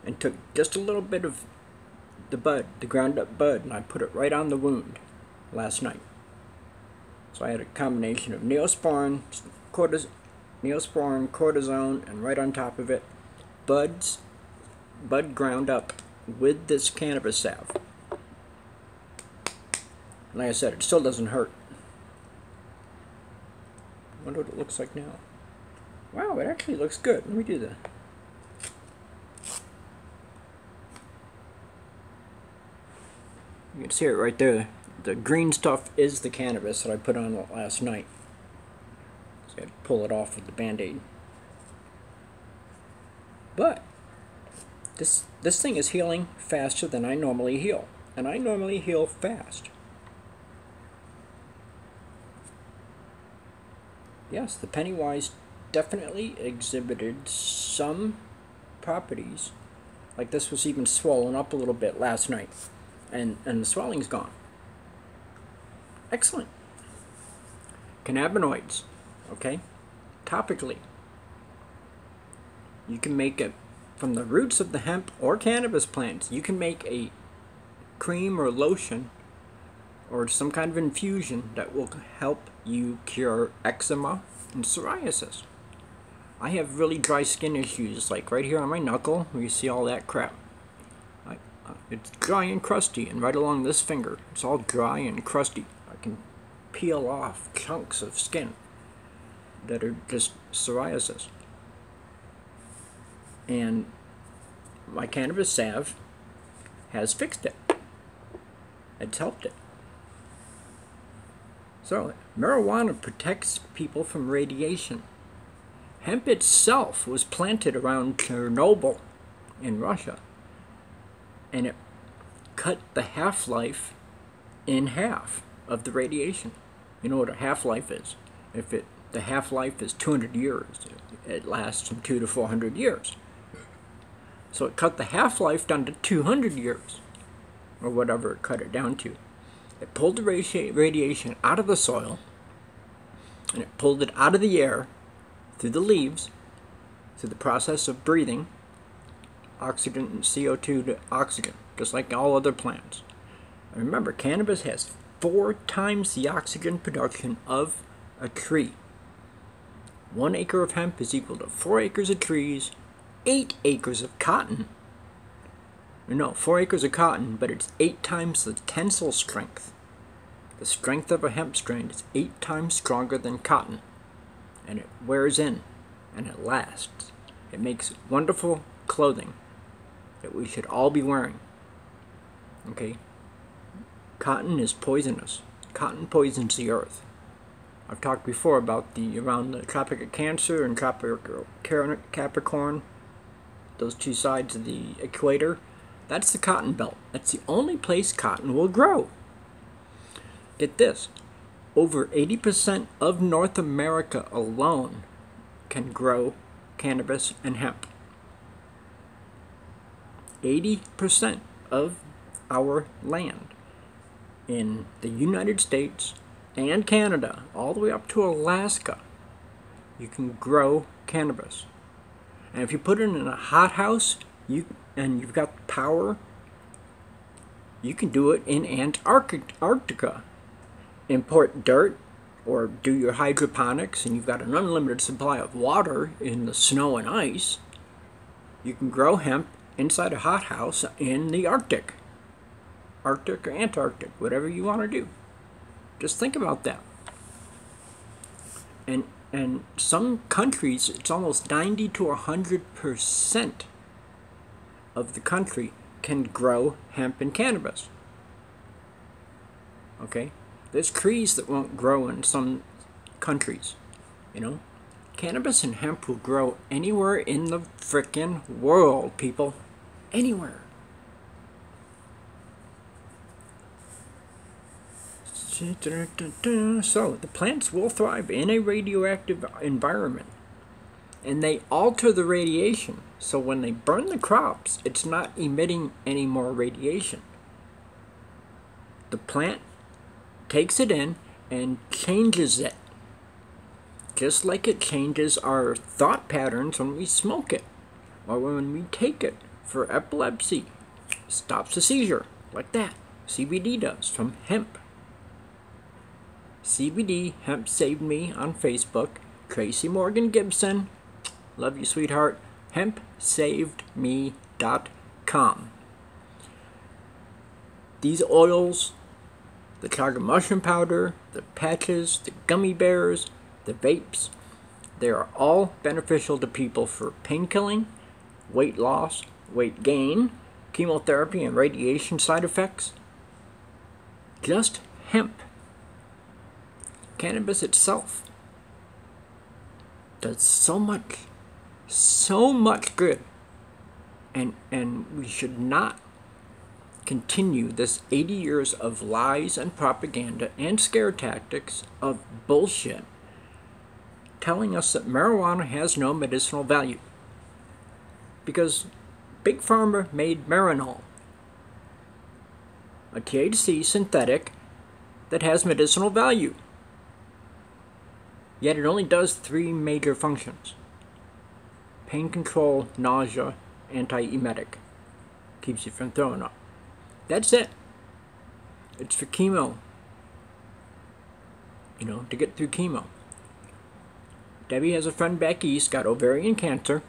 S1: and took just a little bit of the bud, the ground up bud, and I put it right on the wound last night. So I had a combination of Neosporin, cortisone, and right on top of it, bud ground up with this cannabis salve. Like I said, it still doesn't hurt. I wonder what it looks like now. Wow, it actually looks good. Let me do that. can see it right there. The green stuff is the cannabis that I put on last night. So I had to pull it off with the Band-Aid. But this thing is healing faster than I normally heal. And I normally heal fast. Yes, the Pennywise definitely exhibited some properties. Like this was even swollen up a little bit last night. And the swelling's gone. Excellent. Cannabinoids, okay? Topically. You can make it from the roots of the hemp or cannabis plants. You can make a cream or lotion or some kind of infusion that will help you cure eczema and psoriasis. I have really dry skin issues, like right here on my knuckle, where you see all that crap. It's dry and crusty, and right along this finger, it's all dry and crusty. I can peel off chunks of skin that are just psoriasis. And my cannabis salve has fixed it. It's helped it. So, marijuana protects people from radiation. Hemp itself was planted around Chernobyl in Russia. And it cut the half-life in half of the radiation. You know what a half-life is? The half-life is 200 years. It lasts from 200 to 400 years. So it cut the half-life down to 200 years, or whatever it cut it down to. It pulled the radiation out of the soil, and it pulled it out of the air through the leaves, through the process of breathing, oxygen and CO2 to oxygen, just like all other plants. And remember, cannabis has 4 times the oxygen production of a tree. 1 acre of hemp is equal to 4 acres of trees, 8 acres of cotton. No, 4 acres of cotton, but it's 8 times the tensile strength. The strength of a hemp strand is 8 times stronger than cotton. And it wears in, and it lasts. It makes wonderful clothing that we should all be wearing. Okay? Cotton is poisonous. Cotton poisons the earth. I've talked before about around the Tropic of Cancer and Tropic of Capricorn, those 2 sides of the equator. That's the cotton belt. That's the only place cotton will grow. Get this. Over 80% of North America alone can grow cannabis and hemp. 80% of our land in the United States and Canada, all the way up to Alaska, you can grow cannabis. And if you put it in a hothouse, and you've got power, you can do it in Antarctica. Import dirt, or do your hydroponics, and you've got an unlimited supply of water in the snow and ice. You can grow hemp inside a hothouse in the Arctic. Arctic or Antarctic, whatever you want to do. Just think about that. And some countries, it's almost 90 to 100% of the country can grow hemp and cannabis. Okay? There's trees that won't grow in some countries, you know? Cannabis and hemp will grow anywhere in the frickin' world, people. Anywhere. So, the plants will thrive in a radioactive environment. And they alter the radiation. So when they burn the crops, it's not emitting any more radiation. The plant takes it in and changes it. Just like it changes our thought patterns when we smoke it. Or when we take it for epilepsy. Stops a seizure. Like that. CBD does from hemp. CBD, Hemp Saved Me on Facebook. Tracy Morgan Gibson. Love you, sweetheart. HempSavedMe.com. These oils, the chaga mushroom powder, the patches, the gummy bears, the vapes, they are all beneficial to people for pain killing, weight loss, weight gain, chemotherapy and radiation side effects. Just hemp. Cannabis itself does so much good. And we should not continue this 80 years of lies and propaganda and scare tactics of bullshit telling us that marijuana has no medicinal value. Because Big Pharma made Marinol, a THC synthetic that has medicinal value. Yet it only does 3 major functions: pain control, nausea, anti-emetic. Keeps you from throwing up. That's it. It's for chemo. You know, to get through chemo. Debbie has a friend back east, got ovarian cancer,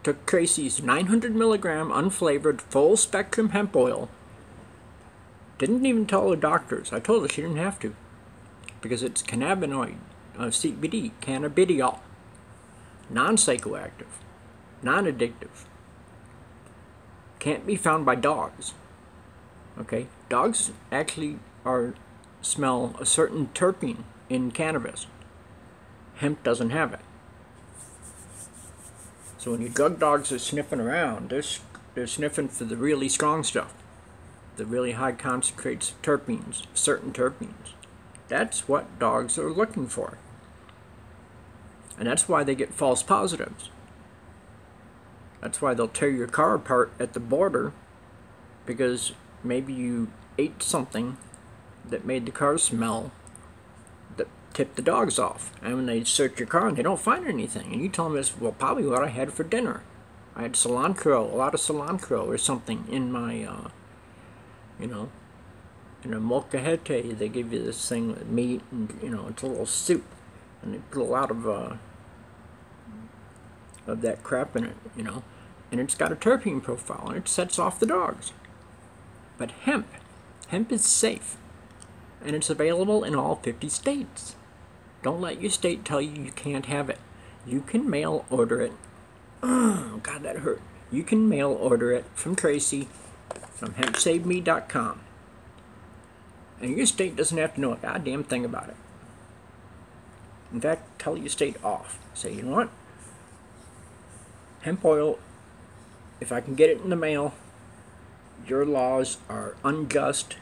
S1: took Tracy's 900 milligram unflavored full spectrum hemp oil. Didn't even tell her doctors. I told her she didn't have to. Because it's cannabinoid, CBD, cannabidiol. Non-psychoactive. Non-addictive. Can't be found by dogs. Okay? Dogs actually smell a certain terpene in cannabis. Hemp doesn't have it. So when your drug dogs are sniffing around, they're sniffing for the really strong stuff. The really high concentrates of terpenes, certain terpenes. That's what dogs are looking for. And that's why they get false positives. That's why they'll tear your car apart at the border, because maybe you ate something that made the car smell that tipped the dogs off. And when they search your car and they don't find anything, and you tell them it's, well, probably what I had for dinner. I had cilantro, a lot of cilantro or something in my, you know, in a molcajete. They give you this thing with meat, and, you know, it's a little soup. And they put a lot of that crap in it, you know. And it's got a terpene profile, and it sets off the dogs. But hemp is safe. And it's available in all 50 states. Don't let your state tell you you can't have it. You can mail order it. Oh, God, that hurt. You can mail order it from Tracy from hempsaveme.com. And your state doesn't have to know a goddamn thing about it. In fact, tell your state off. Say, you know what? Hemp oil, if I can get it in the mail, your laws are unjust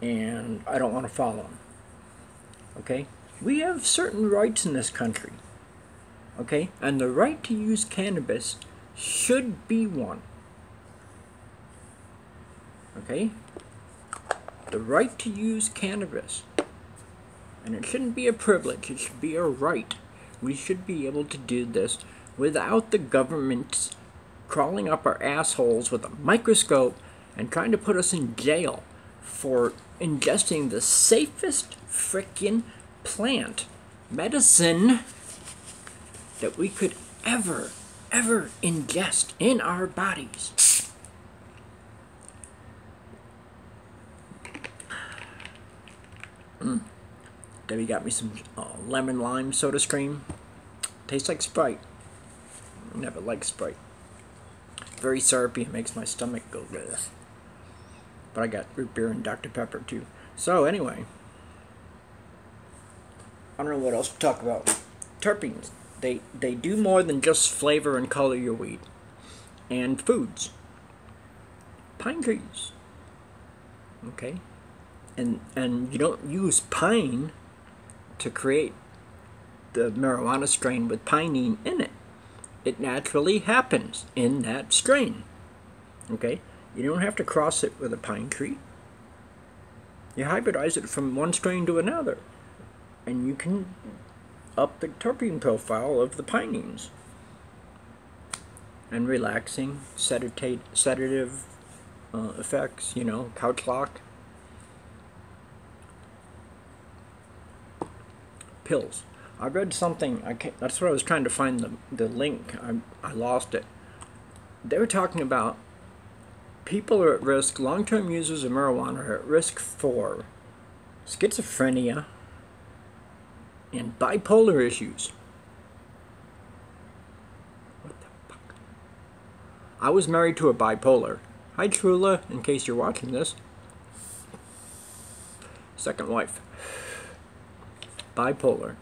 S1: and I don't want to follow them. Okay? We have certain rights in this country. Okay? And the right to use cannabis should be one. Okay? The right to use cannabis. And it shouldn't be a privilege, it should be a right. We should be able to do this without the government crawling up our assholes with a microscope and trying to put us in jail for ingesting the safest frickin' plant medicine that we could ever ingest in our bodies. Debbie got me some lemon lime soda stream. Tastes like Sprite. I never liked Sprite. Very syrupy. It makes my stomach go ugh. But I got root beer and Dr. Pepper too. So anyway, I don't know what else to talk about. Terpenes. They do more than just flavor and color your weed. And foods. Pine trees. Okay? And you don't use pine to create the marijuana strain with pinene in it. It naturally happens in that strain. Okay? You don't have to cross it with a pine tree. You hybridize it from one strain to another. And you can up the terpene profile of the pinenes. And relaxing, sedative effects, you know, couch lock. Pills. I read something, that's what I was trying to find the link, I lost it. They were talking about people are at risk, long-term users of marijuana are at risk for schizophrenia and bipolar issues. What the fuck? I was married to a bipolar. Hi Trula, in case you're watching this. second wife. Bipolar.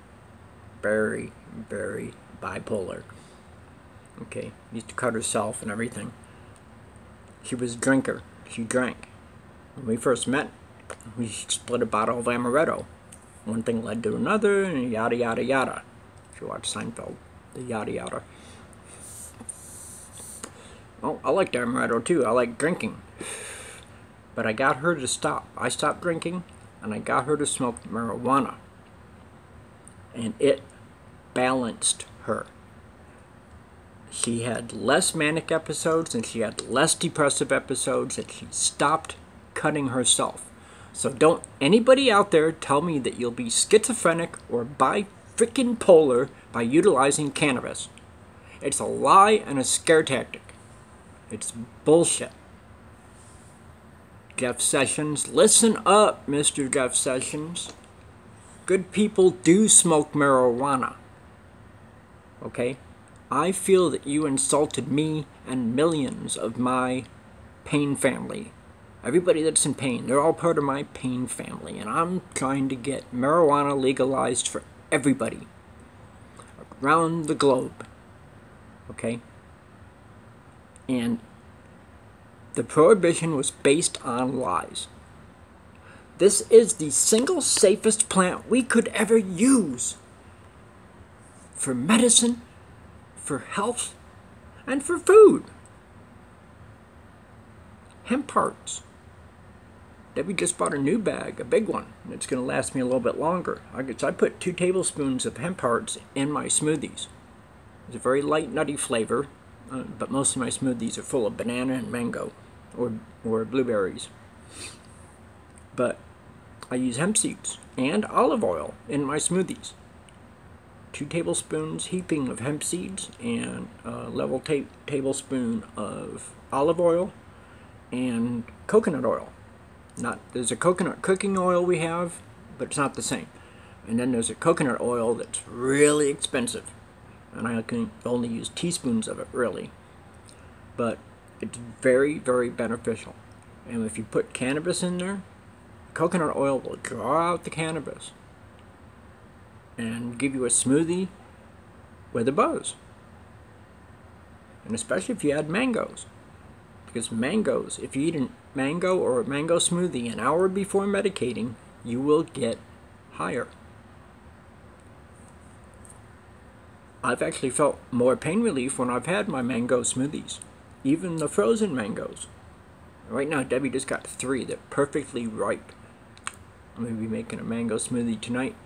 S1: Very, very bipolar. Okay, used to cut herself and everything. She was a drinker. She drank. When we first met, we split a bottle of amaretto. One thing led to another, and yada yada yada. If you watch Seinfeld, the yada yada. Oh, I like amaretto too. I like drinking. But I got her to stop. I stopped drinking, and I got her to smoke marijuana. And it balanced her. She had less manic episodes, and she had less depressive episodes, and she stopped cutting herself. So don't anybody out there tell me that you'll be schizophrenic or bi-freaking-polar by utilizing cannabis. It's a lie and a scare tactic. It's bullshit. Jeff Sessions, listen up, Mr. Jeff Sessions. Good people do smoke marijuana. Okay? I feel that you insulted me and millions of my pain family. Everybody that's in pain, they're all part of my pain family. And I'm trying to get marijuana legalized for everybody around the globe. Okay? And the prohibition was based on lies. This is the single safest plant we could ever use for medicine, for health, and for food. Hemp parts. Debbie just bought a new bag, a big one, and it's going to last me a little bit longer. I put 2 tablespoons of hemp hearts in my smoothies. It's a very light, nutty flavor, but most of my smoothies are full of banana and mango, or blueberries. But I use hemp seeds and olive oil in my smoothies. 2 tablespoons heaping of hemp seeds and a level tablespoon of olive oil and coconut oil. There's a coconut cooking oil we have, but it's not the same. And then there's a coconut oil that's really expensive, and I can only use teaspoons of it, really. But it's very, very beneficial. And if you put cannabis in there, coconut oil will draw out the cannabis and give you a smoothie with a buzz. And especially if you add mangoes. Because mangoes, if you eat a mango or a mango smoothie an hour before medicating, you will get higher. I've actually felt more pain relief when I've had my mango smoothies. Even the frozen mangoes. Right now, Debbie just got 3 that are perfectly ripe. I'm going to be making a mango smoothie tonight.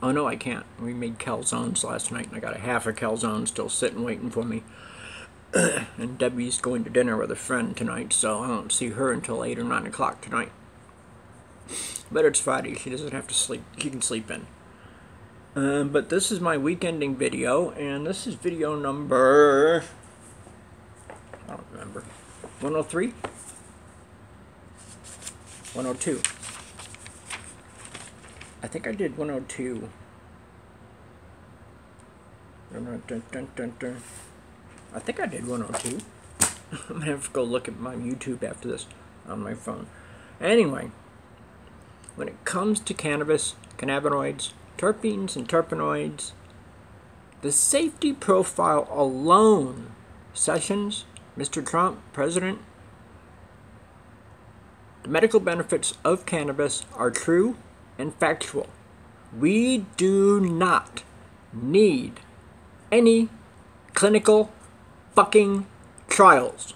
S1: Oh no, I can't. We made calzones last night, and I got a half a calzone still sitting waiting for me. And Debbie's going to dinner with a friend tonight, so I don't see her until 8 or 9 o'clock tonight. But it's Friday. She doesn't have to sleep. She can sleep in. But this is my weekending video, and this is video number... I don't remember. 103? 102. I think I did 102. I think I did 102. I'm going to have to go look at my YouTube after this on my phone. Anyway, when it comes to cannabis, cannabinoids, terpenes, and terpenoids, the safety profile alone, Sessions, Mr. Trump, President, the medical benefits of cannabis are true and factual. We do not need any clinical fucking trials.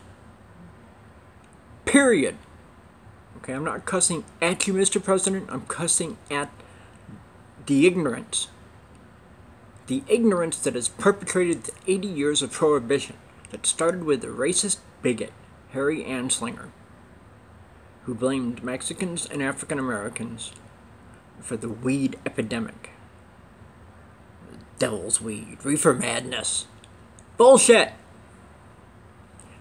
S1: Period. Okay, I'm not cussing at you, Mr. President. I'm cussing at the ignorance. The ignorance that has perpetrated the 80 years of prohibition that started with the racist bigot, Harry Anslinger, who blamed Mexicans and African Americans for the weed epidemic. Devil's weed, reefer madness. Bullshit!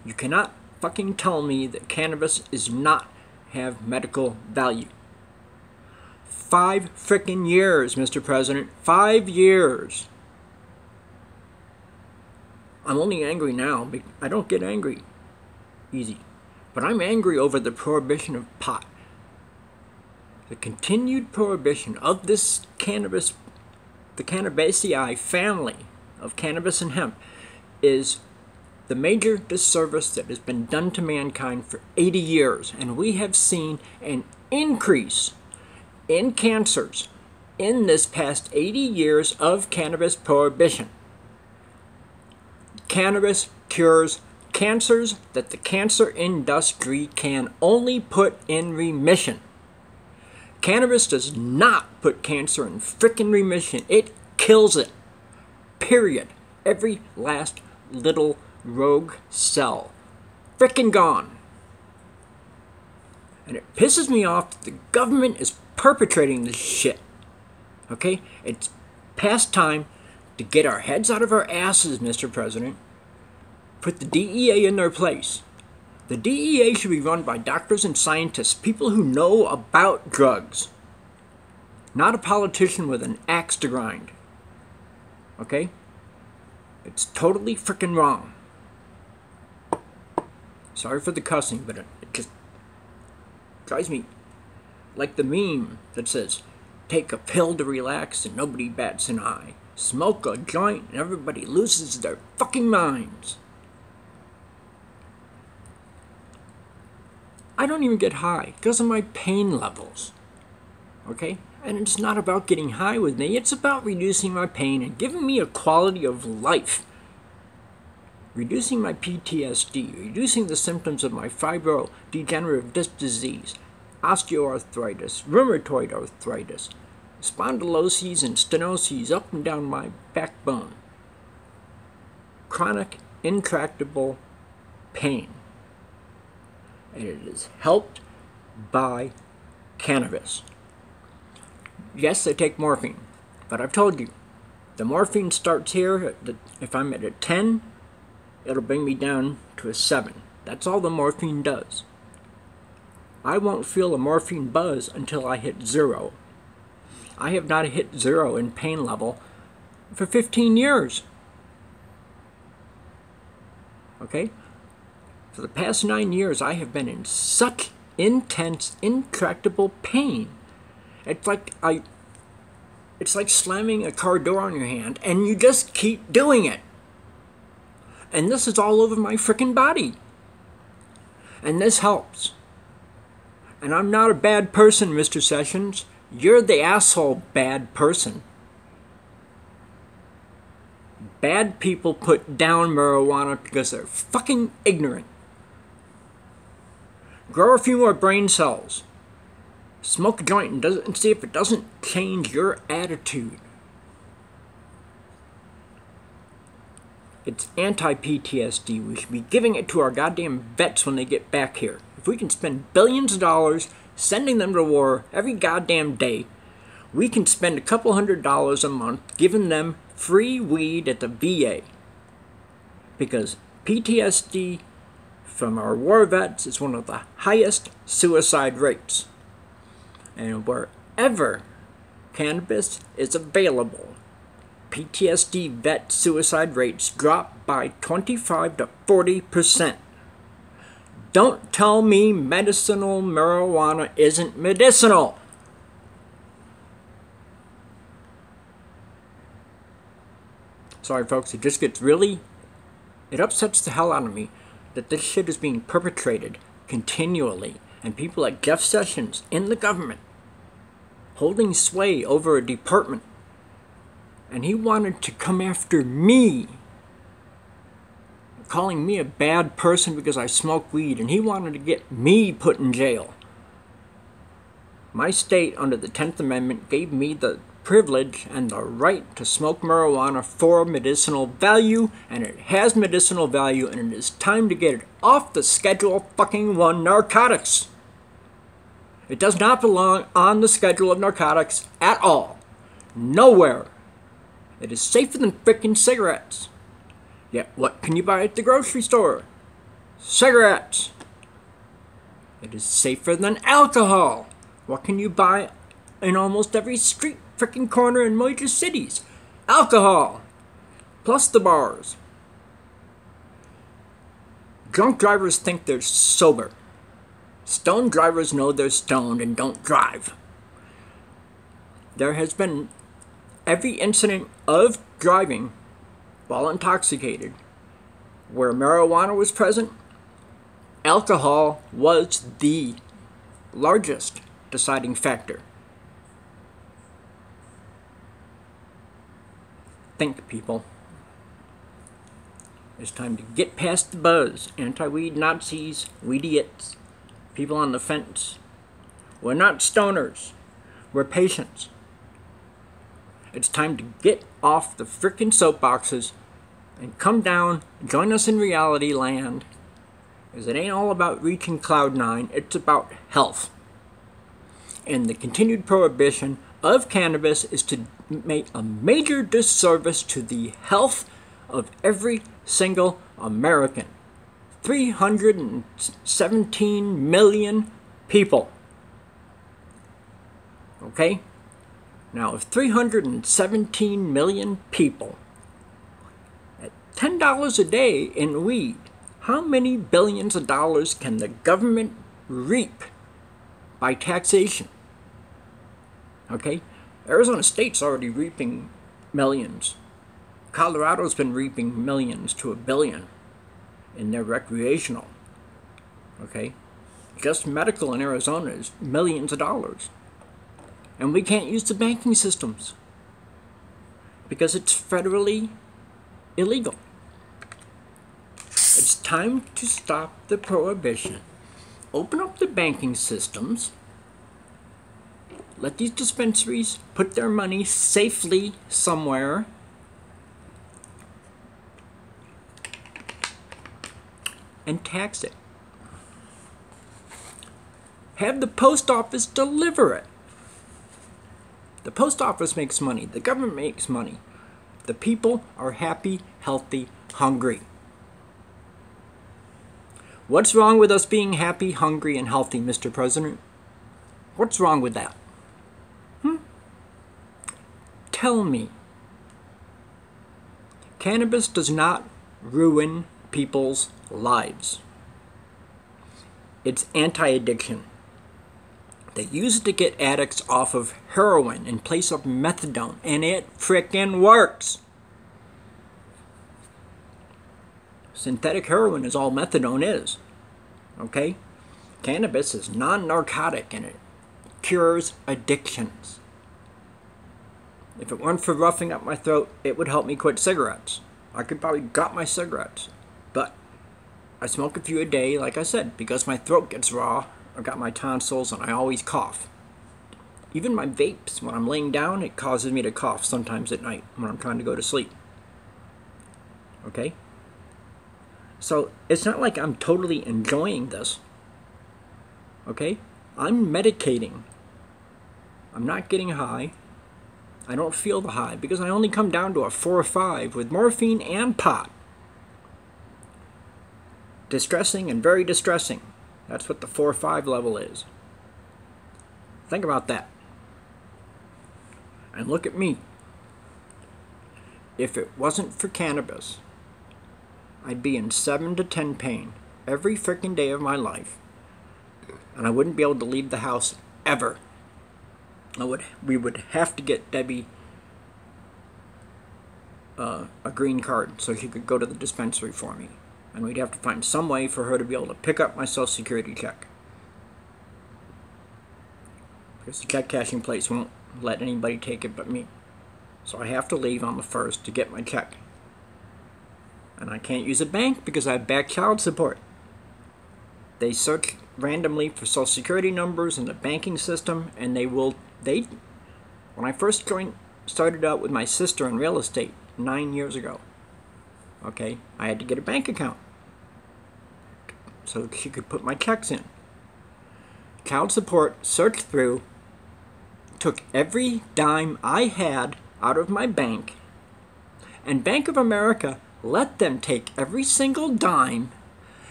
S1: You cannot fucking tell me that cannabis does not have medical value. 5 frickin' years, Mr. President. 5 years. I'm only angry now. I don't get angry easy. But I'm angry over the prohibition of pot. The continued prohibition of this cannabis, the Cannabaceae family of cannabis and hemp, is the major disservice that has been done to mankind for 80 years. And we have seen an increase in cancers in this past 80 years of cannabis prohibition. Cannabis cures cancers that the cancer industry can only put in remission. Cannabis does not put cancer in frickin' remission. It kills it. Period. Every last little rogue cell. Frickin' gone. And it pisses me off that the government is perpetrating this shit. Okay? It's past time to get our heads out of our asses, Mr. President. Put the DEA in their place. The DEA should be run by doctors and scientists, people who know about drugs. Not a politician with an axe to grind. Okay? It's totally frickin' wrong. Sorry for the cussing, but it just drives me like the meme that says, take a pill to relax and nobody bats an eye. Smoke a joint and everybody loses their fucking minds. I don't even get high because of my pain levels. Okay? And it's not about getting high with me. It's about reducing my pain and giving me a quality of life. Reducing my PTSD. Reducing the symptoms of my fibrodegenerative disc disease, osteoarthritis, rheumatoid arthritis, spondyloses and stenoses up and down my backbone. Chronic, intractable pain. And it is helped by cannabis. Yes, I take morphine, but I've told you, the morphine starts here. If I'm at a 10, it'll bring me down to a 7. That's all the morphine does. I won't feel a morphine buzz until I hit 0. I have not hit 0 in pain level for 15 years. Okay? For the past 9 years, I have been in such intense, intractable pain. It's like slamming a car door on your hand, and you just keep doing it. And this is all over my frickin' body. And this helps. And I'm not a bad person, Mr. Sessions. You're the asshole bad person. Bad people put down marijuana because they're fucking ignorant. Grow a few more brain cells. Smoke a joint and see if it doesn't change your attitude. It's anti-PTSD. We should be giving it to our goddamn vets when they get back here. If we can spend billions of dollars sending them to war every goddamn day, we can spend a couple $100 a month giving them free weed at the VA. Because PTSD from our war vets is one of the highest suicide rates. And wherever cannabis is available, PTSD vet suicide rates drop by 25 to 40%. Don't tell me medicinal marijuana isn't medicinal. Sorry folks, it just gets really, it upsets the hell out of me that this shit is being perpetrated continually, and people like Jeff Sessions in the government holding sway over a department, and he wanted to come after me, calling me a bad person because I smoke weed, and he wanted to get me put in jail. My state, under the 10th Amendment, gave me the privilege and the right to smoke marijuana for medicinal value, and it has medicinal value, and it is time to get it off the Schedule of fucking 1 narcotics. It does not belong on the schedule of narcotics at all. Nowhere. It is safer than frickin' cigarettes. Yet what can you buy at the grocery store? Cigarettes. It is safer than alcohol. What can you buy in almost every street frickin' corner in major cities? Alcohol. Plus the bars. Drunk drivers think they're sober. Stoned drivers know they're stoned and don't drive. there has been every incident of driving while intoxicated where marijuana was present. Alcohol was the largest deciding factor. Think, people. It's time to get past the buzz. Anti-weed Nazis, weediots, people on the fence. We're not stoners. We're patients. It's time to get off the frickin' soapboxes and come down, join us in reality land. Because it ain't all about reaching cloud nine, it's about health. And the continued prohibition of cannabis is to make a major disservice to the health of every single American. 317 million people. Okay? Now, if 317 million people at $10 a day in weed, how many billions of dollars can the government reap by taxation? Okay? Arizona State's already reaping millions. Colorado's been reaping millions to $1 billion in their recreational. Okay? Just medical in Arizona is millions of dollars. And we can't use the banking systems because it's federally illegal. It's time to stop the prohibition. Open up the banking systems. Let these dispensaries put their money safely somewhere. And tax it. Have the post office deliver it. The post office makes money. The government makes money. The people are happy, healthy, hungry. What's wrong with us being happy, hungry, and healthy, Mr. President? What's wrong with that? Tell me. Cannabis does not ruin people's lives. It's anti-addiction. They use it to get addicts off of heroin in place of methadone, and it frickin' works. Synthetic heroin is all methadone is. Okay? Cannabis is non-narcotic and it cures addictions. If it weren't for roughing up my throat, it would help me quit cigarettes. I could probably drop my cigarettes. But I smoke a few a day, like I said, because my throat gets raw. I've got my tonsils and I always cough. Even my vapes, when I'm laying down, it causes me to cough sometimes at night when I'm trying to go to sleep. Okay? So it's not like I'm totally enjoying this. Okay? I'm medicating. I'm not getting high. I don't feel the high because I only come down to a 4 or 5 with morphine and pot. Distressing and very distressing. That's what the 4 or 5 level is. Think about that. And look at me. If it wasn't for cannabis, I'd be in 7 to 10 pain every freaking day of my life. And I wouldn't be able to leave the house ever. We would have to get Debbie a green card so she could go to the dispensary for me. And we'd have to find some way for her to be able to pick up my Social Security check. Because the check cashing place won't let anybody take it but me. So I have to leave on the 1st to get my check. And I can't use a bank because I have back child support. They search randomly for Social Security numbers in the banking system, and when I first started out with my sister in real estate 9 years ago, okay, I had to get a bank account so she could put my checks in. Child support searched through, took every dime I had out of my bank, and Bank of America let them take every single dime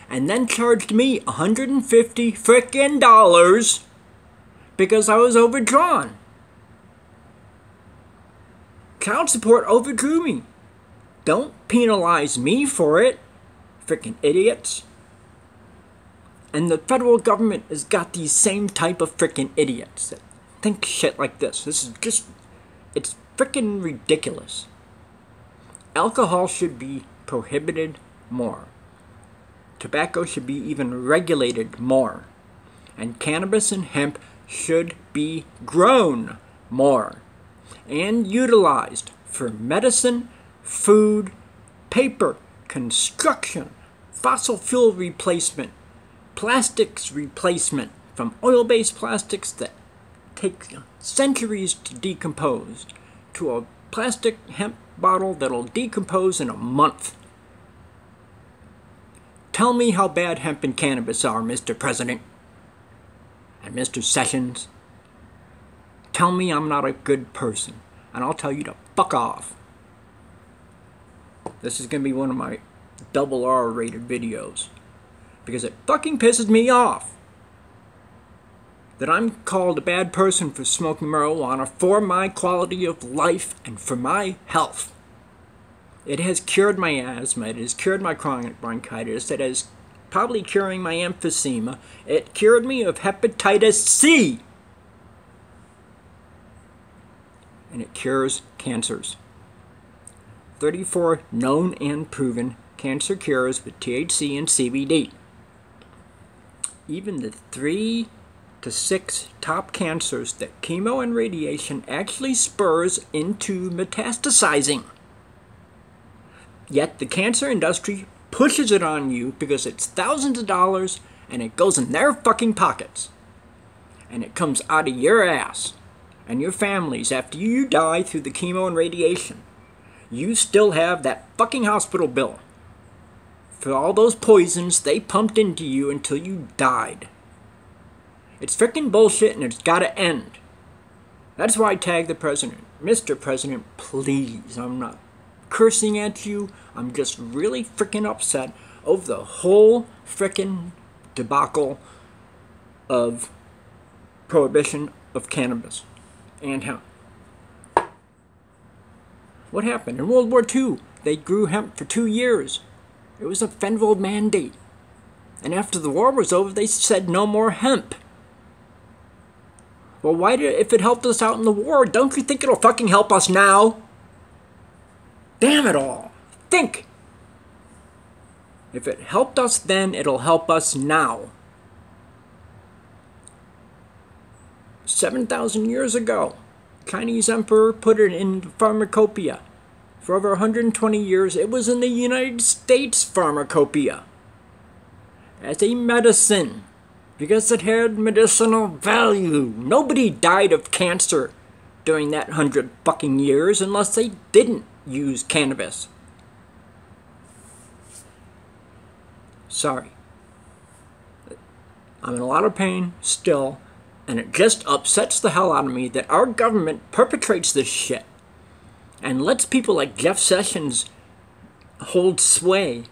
S1: and then charged me $150 frickin' dollars because I was overdrawn. Child support overdrew me. Don't penalize me for it, frickin' idiots. And the federal government has got these same type of frickin' idiots that think shit like this. This is just, it's freaking ridiculous. Alcohol should be prohibited more. Tobacco should be even regulated more. And cannabis and hemp should be grown more and utilized for medicine, food, paper, construction, fossil fuel replacement, plastics replacement from oil-based plastics that take centuries to decompose to a plastic hemp bottle that'll decompose in a month. Tell me how bad hemp and cannabis are, Mr. President and Mr. Sessions. Tell me I'm not a good person, and I'll tell you to fuck off. This is going to be one of my double R rated videos, because it fucking pisses me off that I'm called a bad person for smoking marijuana for my quality of life and for my health. It has cured my asthma, it has cured my chronic bronchitis, it has probably curing my emphysema, it cured me of hepatitis C, and it cures cancers. 34 known and proven cancer cures with THC and CBD. Even the 3 to 6 top cancers that chemo and radiation actually spurs into metastasizing. Yet the cancer industry pushes it on you because it's thousands of dollars and it goes in their fucking pockets. And it comes out of your ass and your families after you die through the chemo and radiation. You still have that fucking hospital bill for all those poisons they pumped into you until you died. It's frickin' bullshit and it's gotta end. That's why I tag the president. Mr. President, please, I'm not cursing at you. I'm just really frickin' upset over the whole frickin' debacle of prohibition of cannabis and hemp. What happened? In World War II, they grew hemp for 2 years. It was a federal mandate. And after the war was over, they said no more hemp. Well, why did, if it helped us out in the war, don't you think it'll fucking help us now? Damn it all. Think. If it helped us then, it'll help us now. 7,000 years ago, Chinese emperor put it in pharmacopoeia. For over 120 years, it was in the United States pharmacopoeia as a medicine because it had medicinal value. Nobody died of cancer during that 100 fucking years unless they didn't use cannabis. Sorry. I'm in a lot of pain still, and it just upsets the hell out of me that our government perpetrates this shit and lets people like Jeff Sessions hold sway.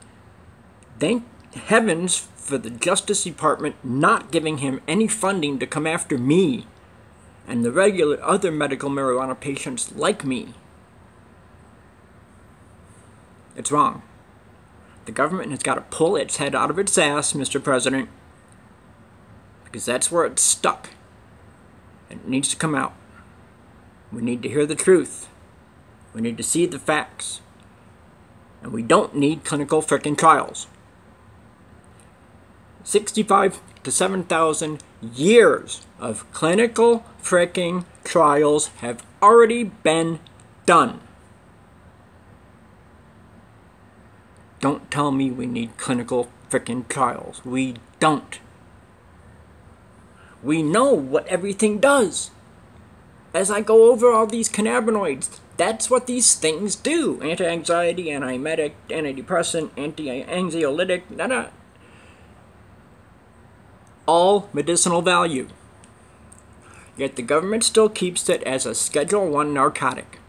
S1: Thank heavens for the Justice Department not giving him any funding to come after me and the regular other medical marijuana patients like me. It's wrong. The government has got to pull its head out of its ass, Mr. President, because that's where it's stuck. And it needs to come out. We need to hear the truth. We need to see the facts. And we don't need clinical frickin' trials. 65 to 7,000 years of clinical fricking trials have already been done. Don't tell me we need clinical frickin' trials. We don't. We know what everything does. As I go over all these cannabinoids, that's what these things do. Anti-anxiety, anti-emetic, antidepressant, anti-anxiolytic, all medicinal value. Yet the government still keeps it as a Schedule I narcotic.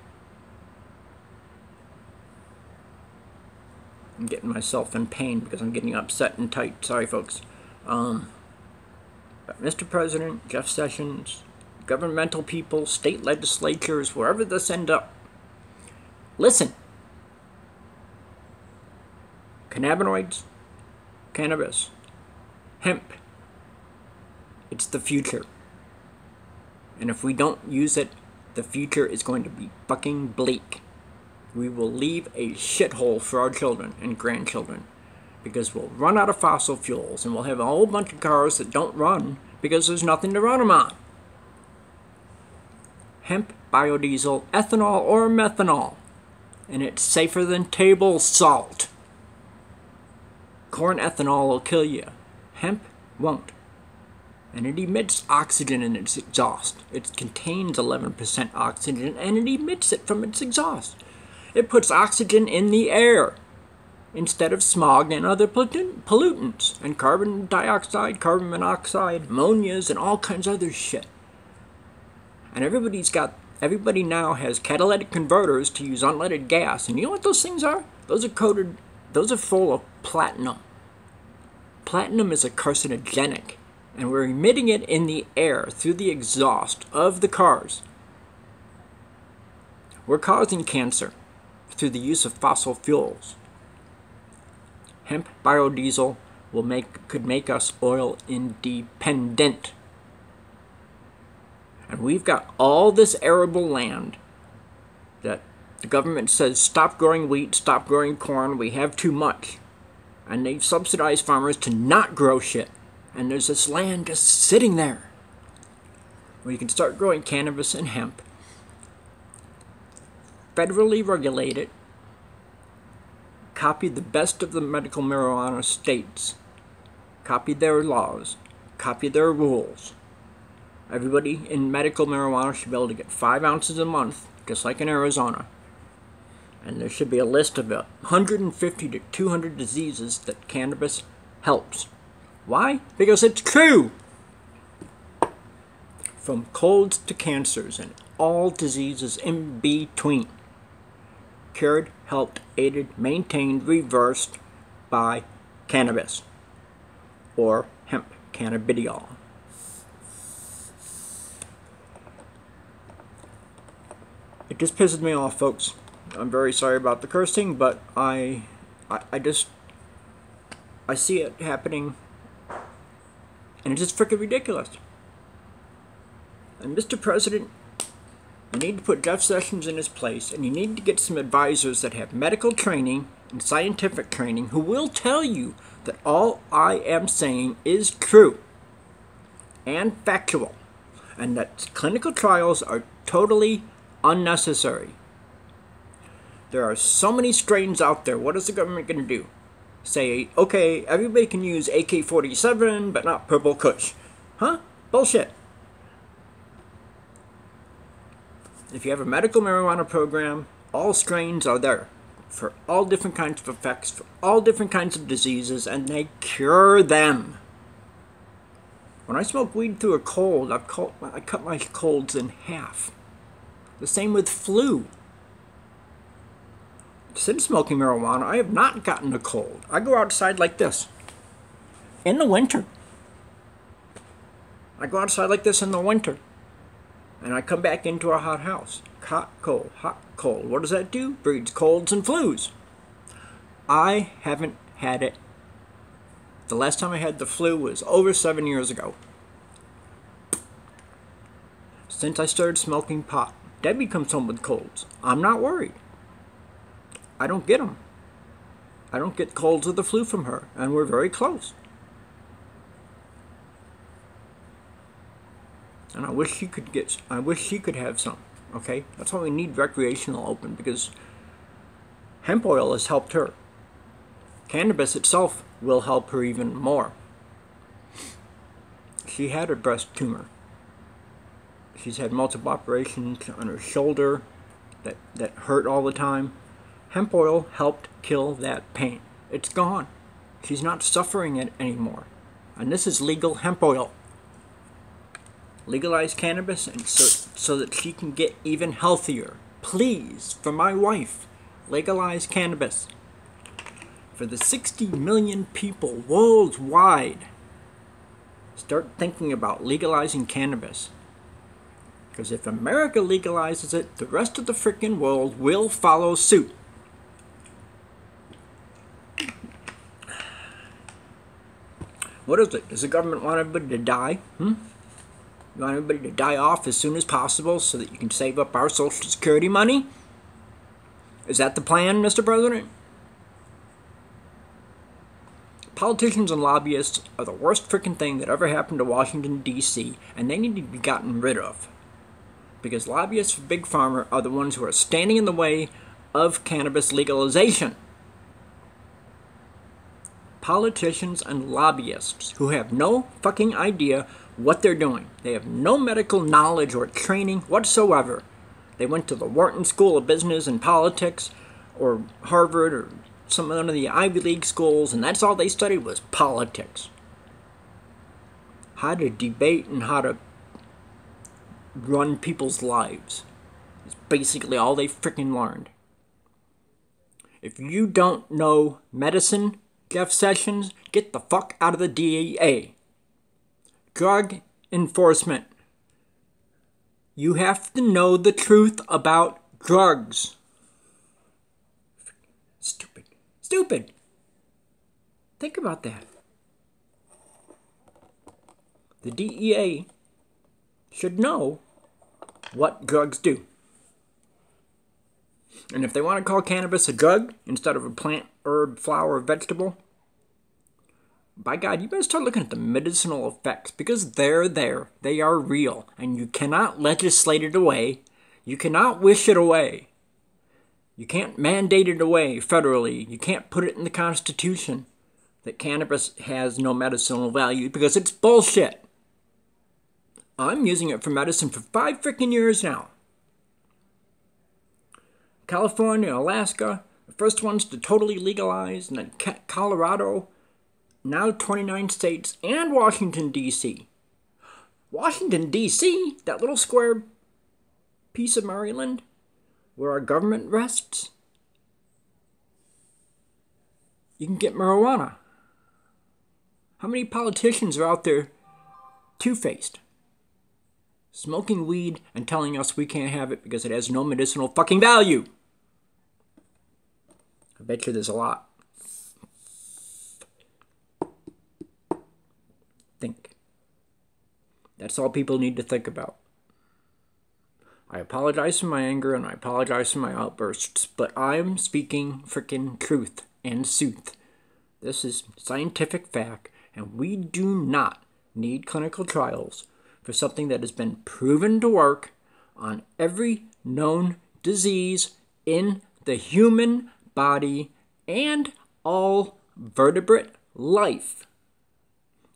S1: I'm getting myself in pain because I'm getting upset and tight. Sorry, folks. But Mr. President, Jeff Sessions, governmental people, state legislatures, wherever this end up, listen. Cannabinoids, cannabis, hemp. It's the future. And if we don't use it, the future is going to be fucking bleak. We will leave a shithole for our children and grandchildren, because we'll run out of fossil fuels and we'll have a whole bunch of cars that don't run because there's nothing to run them on. Hemp, biodiesel, ethanol, or methanol. And it's safer than table salt. Corn ethanol will kill you. Hemp won't. And it emits oxygen in its exhaust. It contains 11% oxygen, and it emits it from its exhaust. It puts oxygen in the air instead of smog and other pollutants, and carbon dioxide, carbon monoxide, ammonias, and all kinds of other shit. And everybody now has catalytic converters to use unleaded gas. And you know what those things are? Those are full of platinum. Platinum is a carcinogenic, and we're emitting it in the air through the exhaust of the cars. We're causing cancer through the use of fossil fuels. Hemp biodiesel could make us oil independent. And we've got all this arable land that the government says, stop growing wheat, stop growing corn, we have too much. And they subsidize farmers to not grow shit. And there's this land just sitting there where you can start growing cannabis and hemp, federally regulate it, copy the best of the medical marijuana states, copy their laws, copy their rules. Everybody in medical marijuana should be able to get 5 ounces a month, just like in Arizona. And there should be a list of 150 to 200 diseases that cannabis helps. Why? Because it's true! From colds to cancers and all diseases in between. Cured, helped, aided, maintained, reversed by cannabis. Or hemp, cannabidiol. It just pisses me off, folks. I'm very sorry about the cursing, but I see it happening, and it's just freaking ridiculous. And Mr. President, you need to put Jeff Sessions in his place, and you need to get some advisors that have medical training and scientific training who will tell you that all I am saying is true and factual, and that clinical trials are totally unnecessary. There are so many strains out there. What is the government going to do? Say, okay, everybody can use AK-47, but not Purple Kush. Huh? Bullshit. If you have a medical marijuana program, all strains are there for all different kinds of effects, for all different kinds of diseases, and they cure them. When I smoke weed through a cold, I cut my colds in half. The same with flu. Since smoking marijuana, I have not gotten a cold. I go outside like this in the winter. I go outside like this in the winter. And I come back into a hot house. Hot, cold, hot, cold. What does that do? Breeds colds and flus. I haven't had it. The last time I had the flu was over 7 years ago. Since I started smoking pot, Debbie comes home with colds. I'm not worried. I don't get them. I don't get colds or the flu from her, and we're very close. And I wish she could have some. Okay, that's why we need recreational open, because hemp oil has helped her. Cannabis itself will help her even more. She had a breast tumor. She's had multiple operations on her shoulder that hurt all the time. Hemp oil helped kill that pain. It's gone. She's not suffering it anymore. And this is legal hemp oil. Legalize cannabis and so that she can get even healthier. Please, for my wife, legalize cannabis. For the 60 million people worldwide, start thinking about legalizing cannabis. Because if America legalizes it, the rest of the frickin' world will follow suit. What is it? Does the government want everybody to die? You want everybody to die off as soon as possible so that you can save up our Social Security money? Is that the plan, Mr. President? Politicians and lobbyists are the worst freaking thing that ever happened to Washington, D.C., and they need to be gotten rid of. Because lobbyists for Big Pharma are the ones who are standing in the way of cannabis legalization. Politicians and lobbyists who have no fucking idea what they're doing. They have no medical knowledge or training whatsoever. They went to the Wharton School of Business and Politics, or Harvard, or some of the Ivy League schools, and that's all they studied was politics. How to debate and how to run people's lives. It's basically all they freaking learned. If you don't know medicine, Jeff Sessions, get the fuck out of the DEA. Drug enforcement. You have to know the truth about drugs. Stupid. Think about that. The DEA should know what drugs do. And if they want to call cannabis a drug instead of a plant, herb, flower, or vegetable, by God, you better start looking at the medicinal effects, because they're there. They are real. And you cannot legislate it away. You cannot wish it away. You can't mandate it away federally. You can't put it in the Constitution that cannabis has no medicinal value, because it's bullshit. I'm using it for medicine for 5 freaking years now. California, Alaska, the first ones to totally legalize, and then Colorado, now 29 states, and Washington, D.C. Washington, D.C., that little square piece of Maryland where our government rests, you can get marijuana. How many politicians are out there two-faced, smoking weed and telling us we can't have it because it has no medicinal fucking value? I bet you there's a lot. Think. That's all people need to think about. I apologize for my anger and I apologize for my outbursts, but I'm speaking frickin' truth and sooth. This is scientific fact, and we do not need clinical trials for something that has been proven to work on every known disease in the human body and all vertebrate life.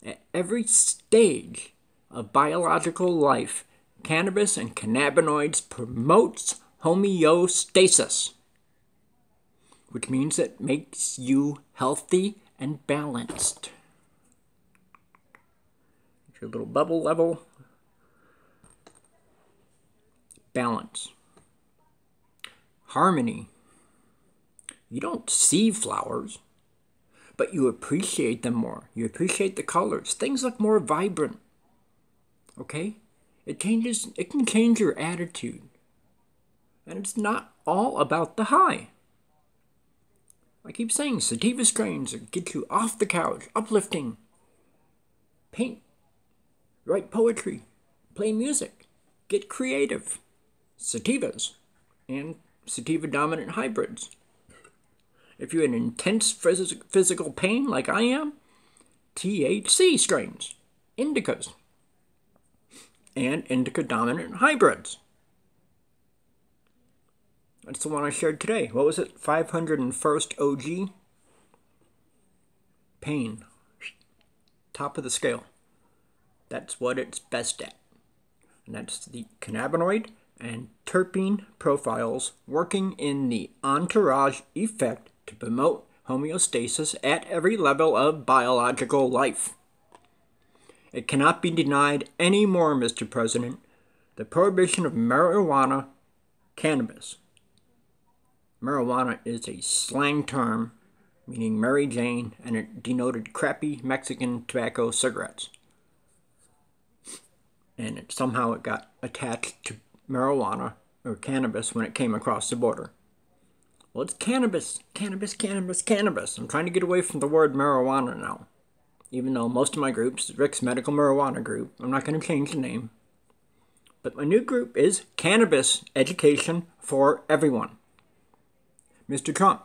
S1: At every stage of biological life, cannabis and cannabinoids promotes homeostasis, which means it makes you healthy and balanced. Your little bubble level. Balance. Harmony. You don't see flowers, but you appreciate them more. You appreciate the colors. Things look more vibrant. Okay? It can change your attitude. And it's not all about the high. I keep saying sativa strains that get you off the couch, uplifting. Paint, write poetry, play music, get creative. Sativas and sativa dominant hybrids. If you're in intense physical pain like I am, THC strains, indicas, and indica dominant hybrids. That's the one I shared today. What was it? 501st OG? Pain. Top of the scale. That's what it's best at. And that's the cannabinoid and terpene profiles working in the entourage effect to promote homeostasis at every level of biological life. It cannot be denied anymore, Mr. President. The prohibition of marijuana, cannabis. Marijuana is a slang term meaning Mary Jane, and it denoted crappy Mexican tobacco cigarettes. And somehow it got attached to marijuana or cannabis when it came across the border. Well, it's cannabis, cannabis, cannabis, cannabis. I'm trying to get away from the word marijuana now. Even though most of my groups, Rick's Medical Marijuana Group, I'm not going to change the name. But my new group is Cannabis Education for Everyone. Mr. Trump,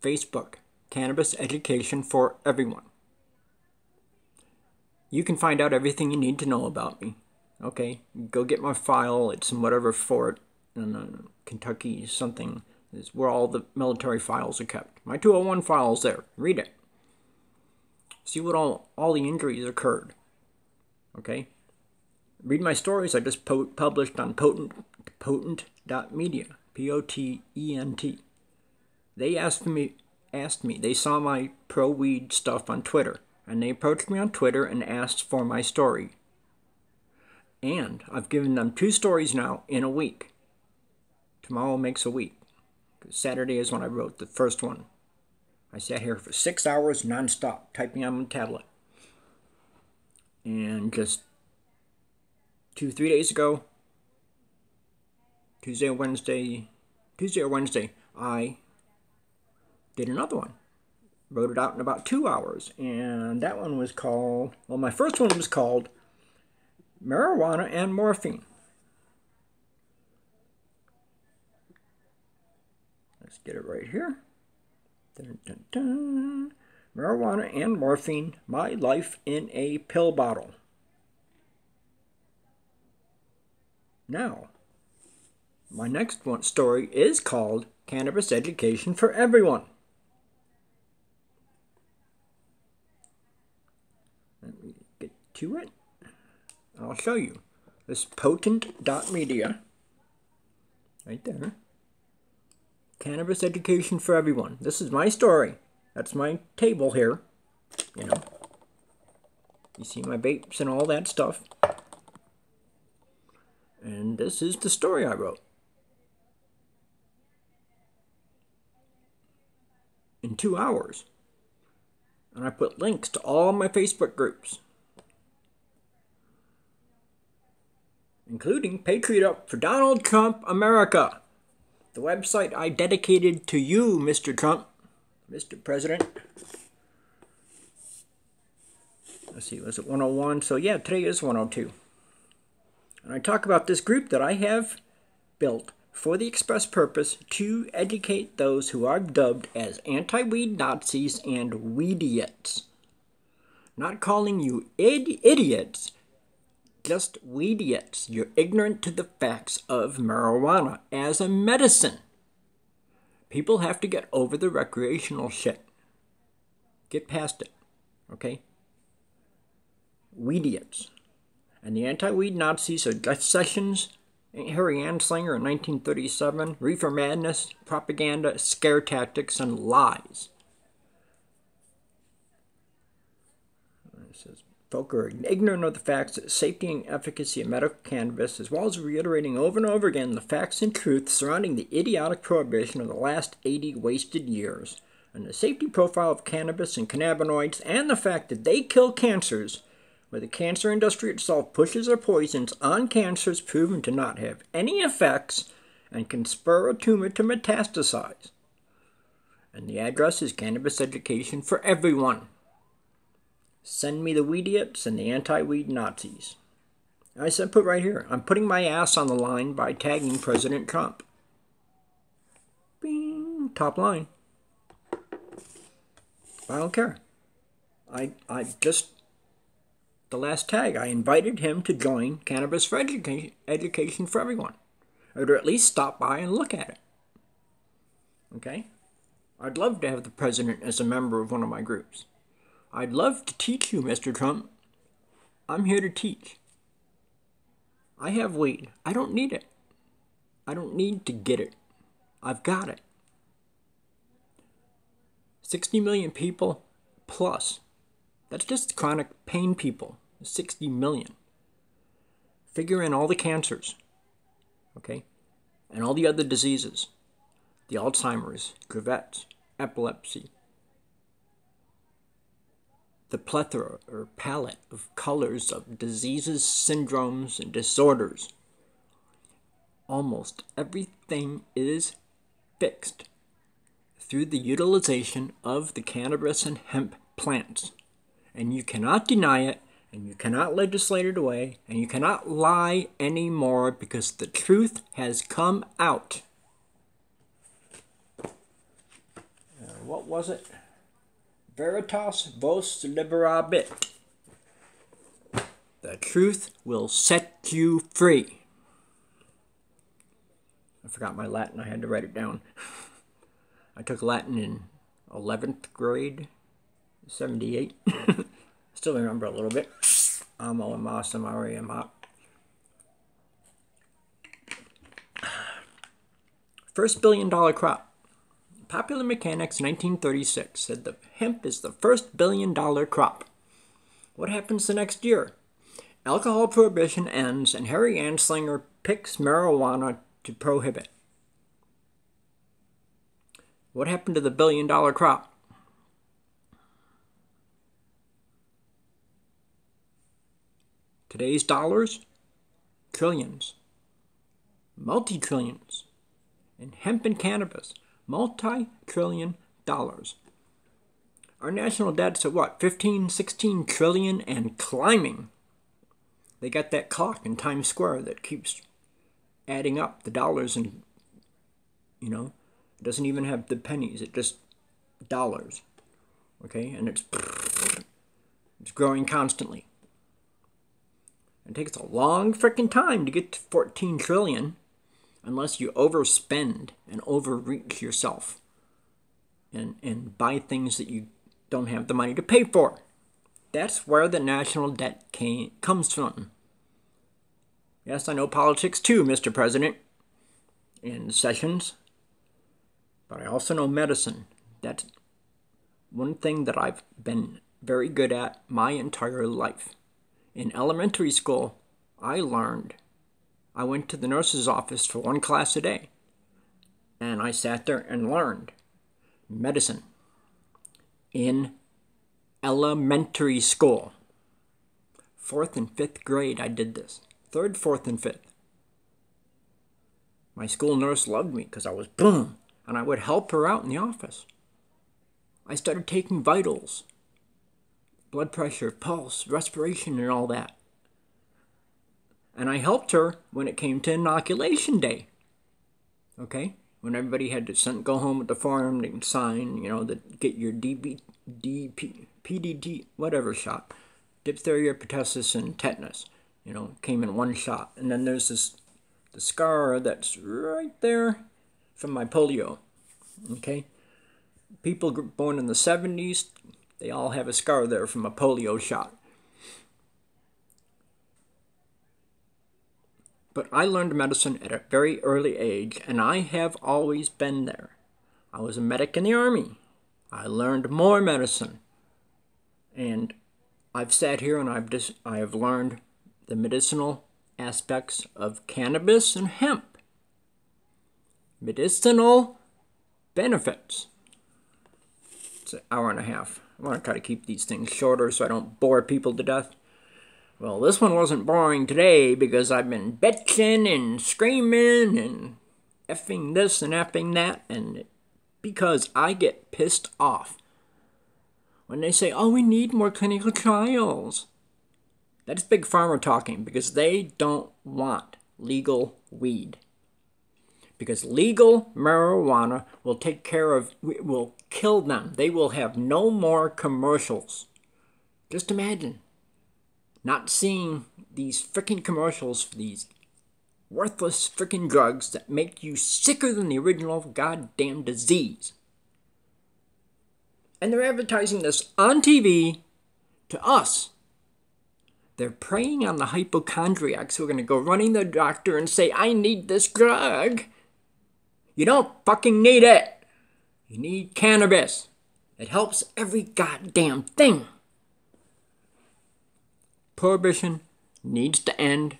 S1: Facebook, Cannabis Education for Everyone. You can find out everything you need to know about me. Okay, go get my file. It's in whatever fort in Kentucky, something. Is where all the military files are kept. My 201 file is there. Read it. See what all the injuries occurred. Okay? Read my stories I just published on potent.media. P-O-T-E-N-T. They asked me, they saw my pro-weed stuff on Twitter, and they approached me on Twitter and asked for my story. And I've given them 2 stories now in a week. Tomorrow makes a week. Saturday is when I wrote the first one. I sat here for 6 hours non-stop typing on my tablet. And just 3 days ago, Tuesday or Wednesday, I did another one. Wrote it out in about 2 hours. And that one was called, well, my first one was called Marijuana and Morphine. Let's get it right here. Dun, dun, dun. Marijuana and Morphine, My Life in a Pill Bottle. Now, my next story is called Cannabis Education for Everyone. Let me get to it. I'll show you. This potent.media. Right there. Cannabis Education for Everyone. This is my story. That's my table here. You know. You see my vapes and all that stuff. And this is the story I wrote. In 2 hours. And I put links to all my Facebook groups. Including Patriot Up for Donald Trump America. The website I dedicated to you, Mr. Trump, Mr. President. Let's see, was it 101? So yeah, today is 102. And I talk about this group that I have built for the express purpose to educate those who are dubbed as anti-weed Nazis and weediots. Not calling you idiots, just weediots. You're ignorant to the facts of marijuana as a medicine. People have to get over the recreational shit. Get past it, okay? Weediots. And the anti-weed Nazis are Jeff Sessions, Harry Anslinger in 1937, reefer madness, propaganda, scare tactics, and lies. It says, folk are ignorant of the facts, safety and efficacy of medical cannabis, as well as reiterating over and over again the facts and truth surrounding the idiotic prohibition of the last 80 wasted years, and the safety profile of cannabis and cannabinoids, and the fact that they kill cancers, where the cancer industry itself pushes their poisons on cancers proven to not have any effects and can spur a tumor to metastasize. And the address is Cannabis Education for Everyone. Send me the weediots and the anti-weed Nazis. I said, put right here, I'm putting my ass on the line by tagging President Trump. Bing, top line. I don't care. I just, the last tag, I invited him to join Cannabis for Education for Everyone. Or to at least stop by and look at it. Okay? I'd love to have the president as a member of one of my groups. I'd love to teach you, Mr. Trump. I'm here to teach. I have weed. I don't need it. I don't need to get it. I've got it. 60 million people plus. That's just chronic pain people. 60 million. Figure in all the cancers. Okay? And all the other diseases. The Alzheimer's, Dravet's, epilepsy. The plethora or palette of colors of diseases, syndromes, and disorders. Almost everything is fixed through the utilization of the cannabis and hemp plants. And you cannot deny it, And you cannot legislate it away, and you cannot lie anymore because the truth has come out. What was it? Veritas vos liberabit. The truth will set you free. I forgot my Latin. I had to write it down. I took Latin in 11th grade, 78. Still remember a little bit. Amo and masa maria ma. First billion-dollar crop. Popular Mechanics 1936 said that hemp is the first billion-dollar crop. What happens the next year? Alcohol prohibition ends and Harry Anslinger picks marijuana to prohibit. What happened to the billion-dollar crop? Today's dollars? Trillions. Multi-trillions. In hemp and cannabis, multi-trillion dollars. Our national debt's at what? 15, 16 trillion and climbing. They got that clock in Times Square that keeps adding up the dollars and, it doesn't even have the pennies. It just dollars. Okay? And it's growing constantly. It takes a long freaking time to get to 14 trillion unless you overspend and overreach yourself and buy things that you don't have the money to pay for. That's where the national debt comes from. Yes, I know politics too, Mr. President, and sessions, but I also know medicine. That's one thing that I've been very good at my entire life. In elementary school, I went to the nurse's office for one class a day, and I sat there and learned medicine in elementary school. 4th and 5th grade I did this. 3rd, 4th, and 5th. My school nurse loved me because I was boom, and I would help her out in the office. I started taking vitals, blood pressure, pulse, respiration, and all that. And I helped her when it came to inoculation day. Okay? When everybody had to go home with the form and sign, get your PDT, whatever shot. Diphtheria, pertussis, and tetanus. Came in one shot. And then there's the scar that's right there from my polio. Okay? People born in the 70s, they all have a scar there from a polio shot. But I learned medicine at a very early age, and I have always been there. I was a medic in the Army. I learned more medicine. And I've sat here and I have learned the medicinal aspects of cannabis and hemp. Medicinal benefits. It's an hour and a half. I want to try to keep these things shorter so I don't bore people to death. Well, this one wasn't boring today because I've been bitching and screaming and effing this and effing that, and because I get pissed off when they say, oh, we need more clinical trials. That's Big Pharma talking because they don't want legal weed. Because legal marijuana will will kill them. They will have no more commercials. Just imagine not seeing these freaking commercials for these worthless freaking drugs that make you sicker than the original goddamn disease. And they're advertising this on TV to us. They're preying on the hypochondriacs who are going to go running to the doctor and say, I need this drug. You don't fucking need it. You need cannabis. It helps every goddamn thing. Prohibition needs to end.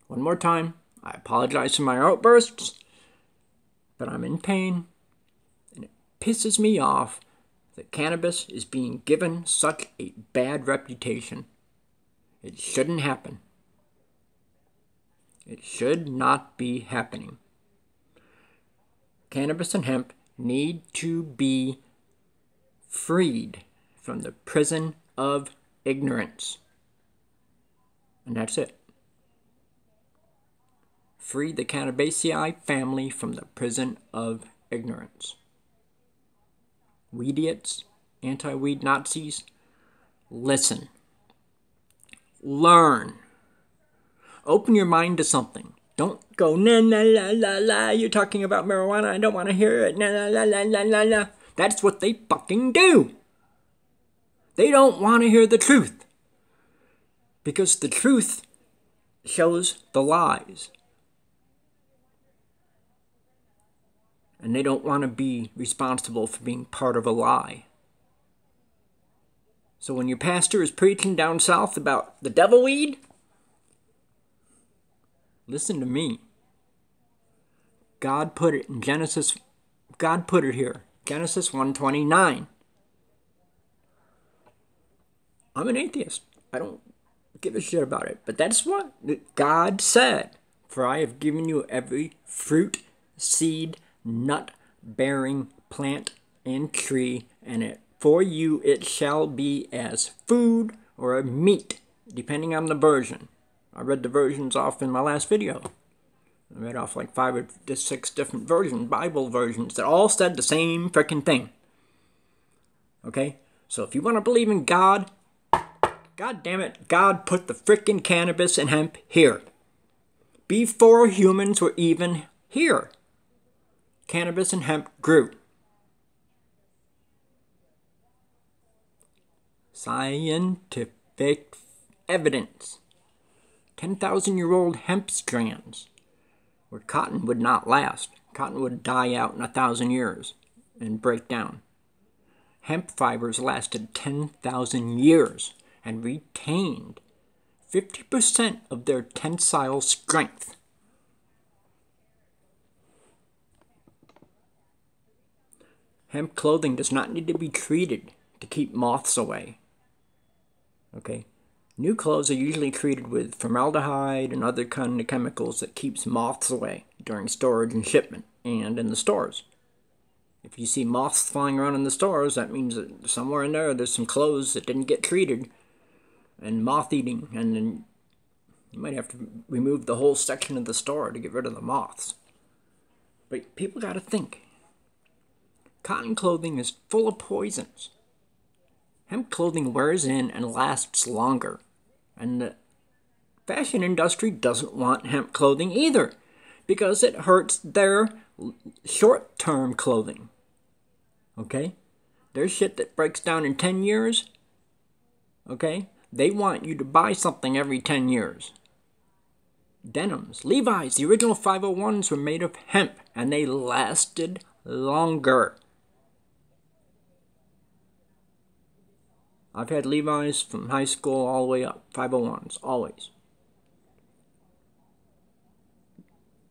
S1: One more time, I apologize for my outbursts, but I'm in pain, and it pisses me off that cannabis is being given such a bad reputation. It shouldn't happen. It should not be happening. Cannabis and hemp need to be freed from the prison of ignorance. And that's it. Free the Cannabaceae family from the prison of ignorance. Weediots, anti-weed Nazis, listen. Learn. Open your mind to something. Don't go, na na la la la, you're talking about marijuana, I don't want to hear it, na la la la la la la. That's what they fucking do. They don't want to hear the truth. Because the truth shows the lies. And they don't want to be responsible for being part of a lie. So when your pastor is preaching down south about the devil weed, listen to me. God put it in Genesis. God put it here. Genesis 1:29. I'm an atheist. I don't give a shit about it. But that's what God said. For I have given you every fruit, seed, nut-bearing plant and tree, and for you it shall be as food or meat, depending on the version. I read the versions off in my last video. I read off like 5 or 6 different versions, Bible versions, that all said the same frickin' thing. Okay? So if you want to believe in God, God damn it, God put the frickin' cannabis and hemp here. Before humans were even here. Cannabis and hemp grew. Scientific evidence. 10,000-year-old hemp strands where cotton would not last. Cotton would die out in 1,000 years and break down. Hemp fibers lasted 10,000 years and retained 50% of their tensile strength. Hemp clothing does not need to be treated to keep moths away. Okay? New clothes are usually treated with formaldehyde and other kind of chemicals that keeps moths away during storage and shipment and in the stores. If you see moths flying around in the stores, that means that somewhere in there there's some clothes that didn't get treated and moth eating, and then you might have to remove the whole section of the store to get rid of the moths. But people got to think. Cotton clothing is full of poisons. Hemp clothing wears in and lasts longer. And the fashion industry doesn't want hemp clothing either, because it hurts their short-term clothing. Okay? Their shit that breaks down in 10 years, okay? They want you to buy something every 10 years. Denims, Levi's, the original 501s were made of hemp, and they lasted longer. I've had Levi's from high school all the way up, 501s, always.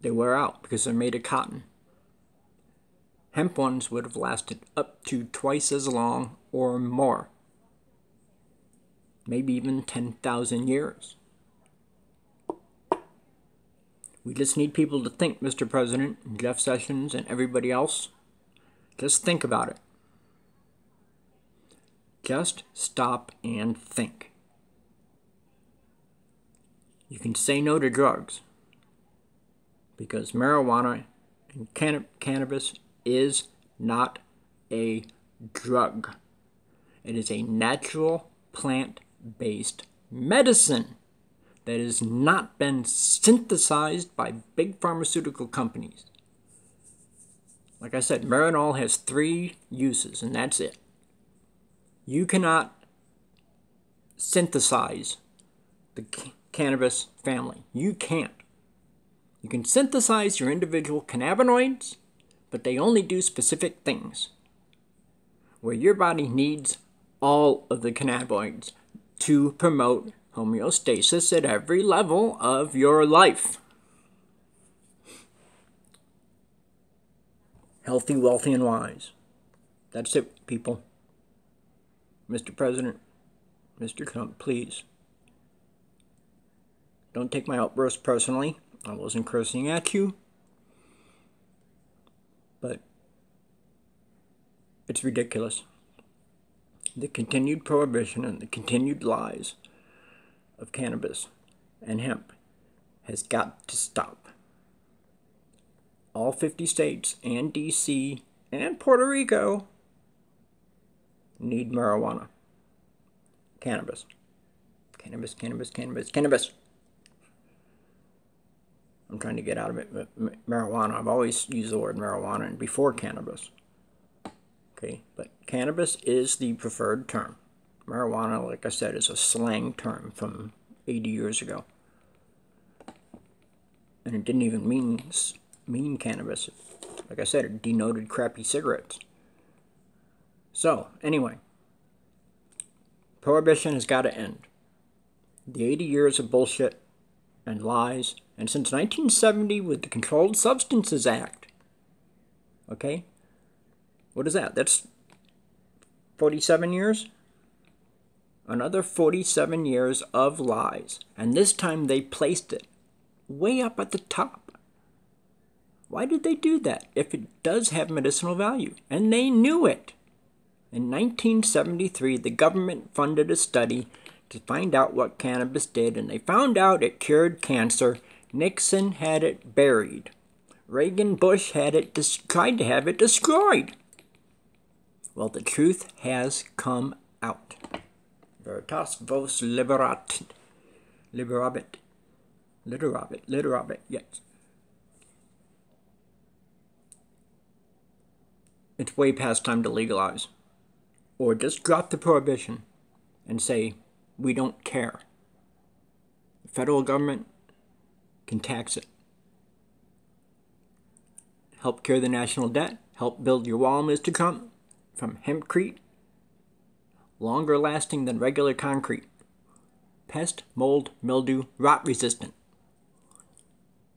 S1: They wear out because they're made of cotton. Hemp ones would have lasted up to twice as long or more. Maybe even 10,000 years. We just need people to think, Mr. President, Jeff Sessions, and everybody else. Just think about it. Just stop and think. You can say no to drugs because marijuana and cannabis is not a drug. It is a natural plant-based medicine that has not been synthesized by big pharmaceutical companies. Like I said, Marinol has 3 uses, and that's it. You cannot synthesize the cannabis family. You can't. You can synthesize your individual cannabinoids, but they only do specific things. Where your body needs all of the cannabinoids to promote homeostasis at every level of your life. Healthy, wealthy, and wise. That's it, people. Mr. President, Mr. Trump, please. Don't take my outburst personally. I wasn't cursing at you. But it's ridiculous. The continued prohibition and the continued lies of cannabis and hemp has got to stop. All 50 states and DC and Puerto Rico need marijuana. Cannabis. Cannabis, cannabis, cannabis, cannabis. I'm trying to get out of it, but marijuana, I've always used the word marijuana and before cannabis. Okay, but cannabis is the preferred term. Marijuana, like I said, is a slang term from 80 years ago. And it didn't even mean cannabis. Like I said, it denoted crappy cigarettes. So, anyway, prohibition has got to end. The 80 years of bullshit and lies, and since 1970 with the Controlled Substances Act, okay, what is that? That's 47 years? Another 47 years of lies, and this time they placed it way up at the top. Why did they do that if it does have medicinal value? And they knew it. In 1973, the government funded a study to find out what cannabis did, and they found out it cured cancer. Nixon had it buried. Reagan Bush had it tried to have it destroyed. Well, the truth has come out. Veritas vos liberabit. Literabit, yes. It's way past time to legalize. Or just drop the prohibition and say, we don't care. The federal government can tax it. Help cure the national debt. Help build your wall, Mr. Trump. From Hempcrete. Longer lasting than regular concrete. Pest, mold, mildew, rot resistant.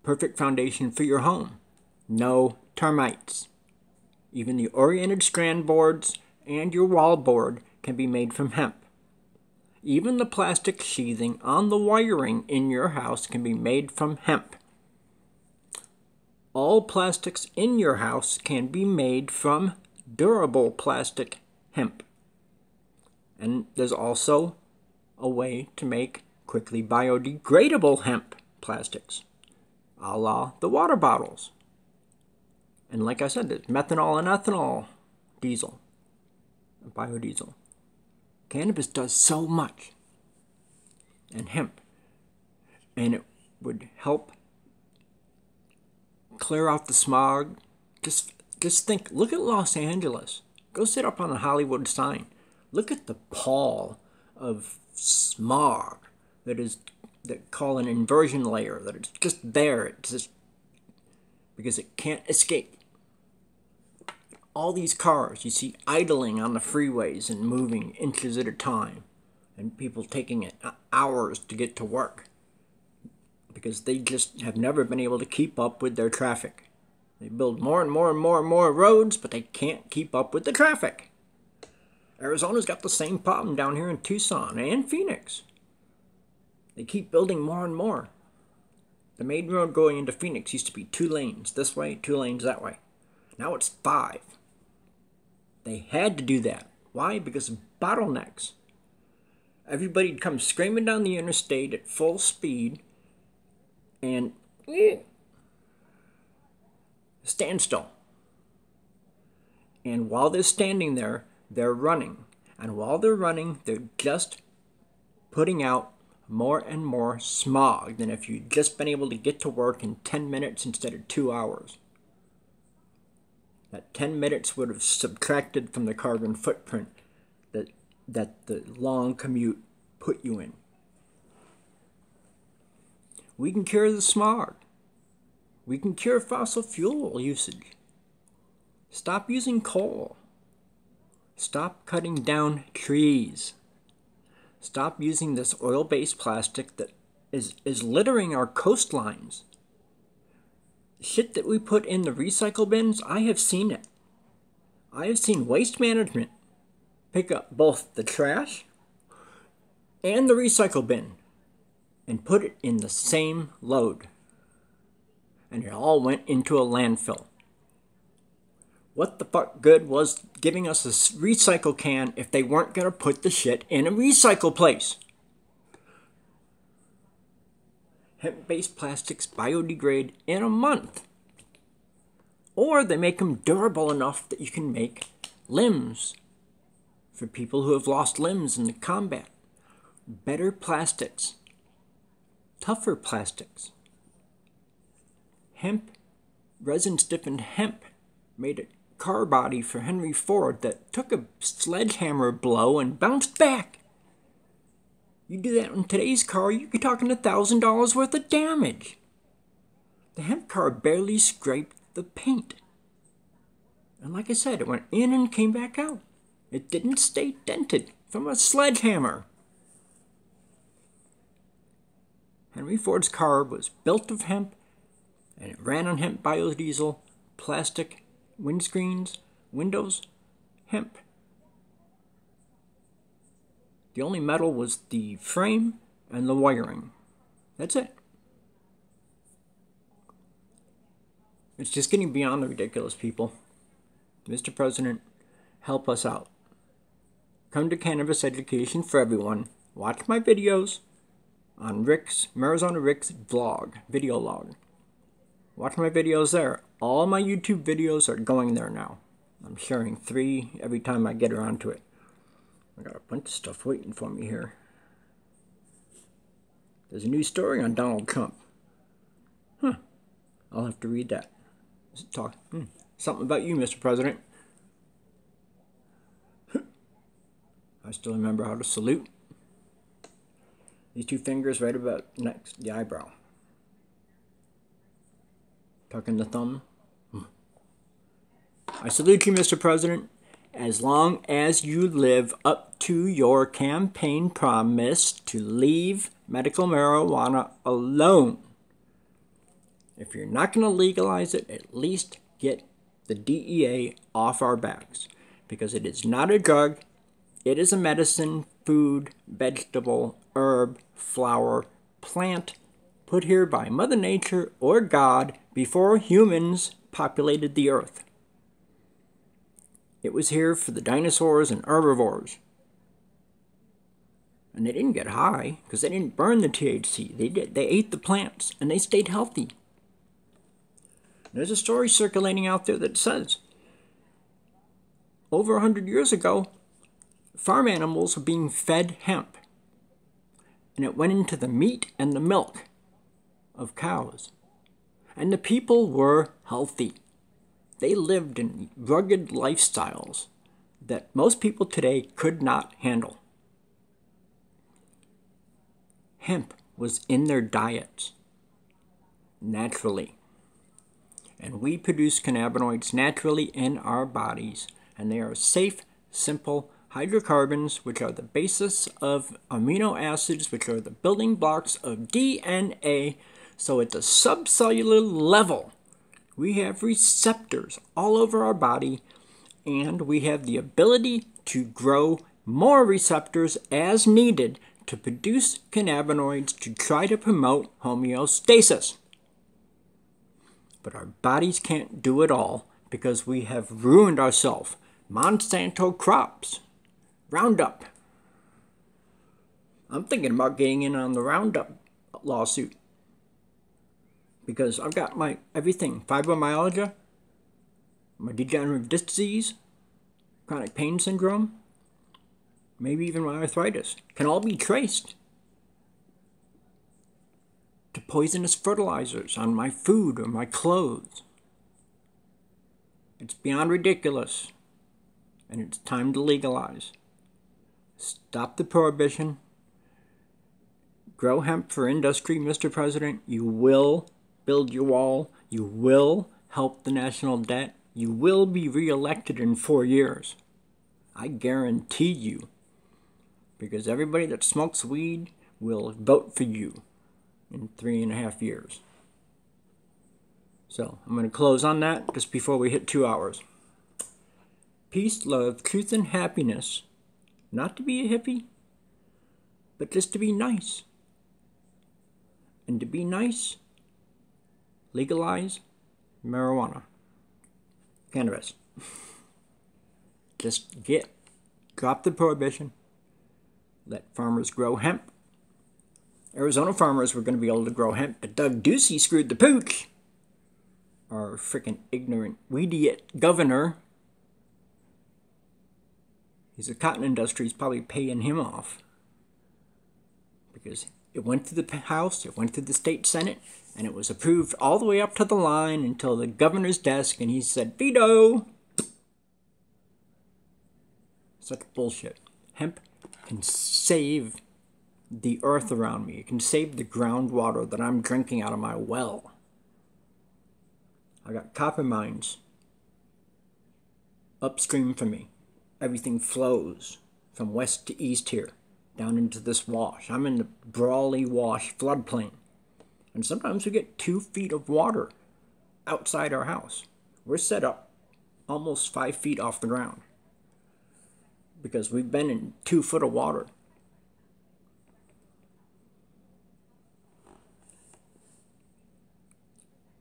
S1: Perfect foundation for your home. No termites. Even the oriented strand boards and your wall board can be made from hemp. Even the plastic sheathing on the wiring in your house can be made from hemp. All plastics in your house can be made from durable plastic hemp. And there's also a way to make quickly biodegradable hemp plastics, a la the water bottles. And like I said, there's methanol and ethanol diesel, biodiesel. Cannabis does so much, and hemp, and it would help clear out the smog. Just think, look at Los Angeles. Go sit up on a Hollywood sign. Look at the pall of smog that call an inversion layer, that it's just there. It's just because it can't escape. All these cars you see idling on the freeways and moving inches at a time, and people taking it hours to get to work because they just have never been able to keep up with their traffic. They build more and more and more and more roads, but they can't keep up with the traffic. Arizona's got the same problem down here in Tucson and Phoenix. They keep building more and more. The main road going into Phoenix used to be 2 lanes this way, 2 lanes that way. Now it's 5. They had to do that. Why? Because of bottlenecks. Everybody'd come screaming down the interstate at full speed and stand still. And while they're standing there, they're running. And while they're running, they're just putting out more and more smog than if you'd just been able to get to work in 10 minutes instead of 2 hours. That 10 minutes would have subtracted from the carbon footprint that the long commute put you in. We can cure the smog. We can cure fossil fuel usage. Stop using coal. Stop cutting down trees. Stop using this oil-based plastic that is littering our coastlines. Shit that we put in the recycle bins, I have seen it. I have seen Waste Management pick up both the trash and the recycle bin and put it in the same load. And it all went into a landfill. What the fuck good was giving us a recycle can if they weren't going to put the shit in a recycle place? Hemp-based plastics biodegrade in a month. Or they make them durable enough that you can make limbs for people who have lost limbs in the combat. Better plastics. Tougher plastics. Hemp, resin-stiffened hemp, made a car body for Henry Ford that took a sledgehammer blow and bounced back. You do that in today's car, you're talking $1,000 worth of damage. The hemp car barely scraped the paint. And like I said, it went in and came back out. It didn't stay dented from a sledgehammer. Henry Ford's car was built of hemp, and it ran on hemp biodiesel, plastic, windscreens, windows, hemp. The only metal was the frame and the wiring. That's it. It's just getting beyond the ridiculous, people. Mr. President, help us out. Come to Cannabis Education for Everyone. Watch my videos on Arizona Rick's vlog, video log. Watch my videos there. All my YouTube videos are going there now. I'm sharing 3 every time I get around to it. I got a bunch of stuff waiting for me here. There's a new story on Donald Trump. I'll have to read that. Talk. Something about you, Mr. President. I still remember how to salute. These 2 fingers right about next the eyebrow. Tucking the thumb. I salute you, Mr. President, as long as you live up to your campaign promise to leave medical marijuana alone. If you're not going to legalize it, at least get the DEA off our backs. Because it is not a drug. It is a medicine, food, vegetable, herb, flower, plant, put here by Mother Nature or God before humans populated the earth. It was here for the dinosaurs and herbivores. And they didn't get high because they didn't burn the THC. They ate the plants and they stayed healthy. There's a story circulating out there that says over 100 years ago, farm animals were being fed hemp. And it went into the meat and the milk of cows. And the people were healthy. They lived in rugged lifestyles that most people today could not handle. Hemp was in their diets naturally. And we produce cannabinoids naturally in our bodies. And they are safe, simple hydrocarbons, which are the basis of amino acids, which are the building blocks of DNA. So at the subcellular level, we have receptors all over our body, and we have the ability to grow more receptors as needed to produce cannabinoids to try to promote homeostasis. But our bodies can't do it all because we have ruined ourselves. Monsanto crops, Roundup. I'm thinking about getting in on the Roundup lawsuit because I've got my everything, fibromyalgia, my degenerative disc disease, chronic pain syndrome, maybe even my arthritis, can all be traced to poisonous fertilizers on my food or my clothes. It's beyond ridiculous, and it's time to legalize. Stop the prohibition. Grow hemp for industry, Mr. President. You will build your wall. You will help the national debt. You will be reelected in 4 years. I guarantee you. Because everybody that smokes weed will vote for you in 3.5 years. So, I'm going to close on that just before we hit 2 hours. Peace, love, truth, and happiness. Not to be a hippie, but just to be nice. And to be nice, legalize marijuana. Cannabis. Just drop the prohibition. Let farmers grow hemp. Arizona farmers were going to be able to grow hemp, but Doug Ducey screwed the pooch. Our freaking ignorant, weedy governor. The cotton industry is probably paying him off. Because it went through the House, it went through the state Senate, and it was approved all the way up to the line until the governor's desk, and he said, veto! Such bullshit. Hemp can save the earth around me. It can save the groundwater that I'm drinking out of my well. I got copper mines upstream from me. Everything flows from west to east here, down into this wash. I'm in the Brawley Wash floodplain. And sometimes we get 2 feet of water outside our house. We're set up almost 5 feet off the ground because we've been in 2 foot of water.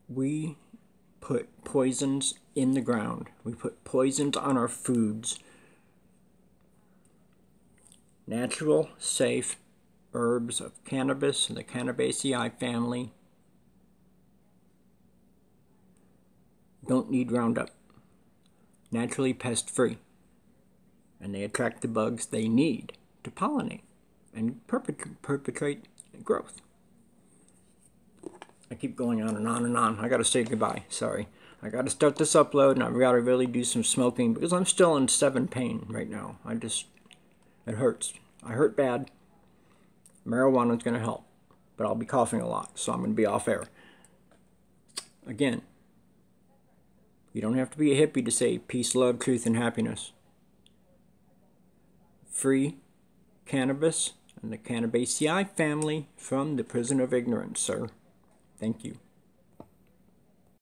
S1: We put poisons in the ground. We put poisons on our foods. Natural, safe herbs of cannabis and the Cannabaceae family don't need Roundup. Naturally pest-free. And they attract the bugs they need to pollinate and perpetrate growth. I keep going on and on and on. I gotta say goodbye. Sorry. I gotta start this upload and I've gotta really do some smoking because I'm still in 7 pain right now. It hurts. I hurt bad. Marijuana's gonna help. But I'll be coughing a lot, so I'm gonna be off air. Again, you don't have to be a hippie to say peace, love, truth, and happiness. Free cannabis and the Cannabaceae family from the prison of ignorance, sir. Thank you.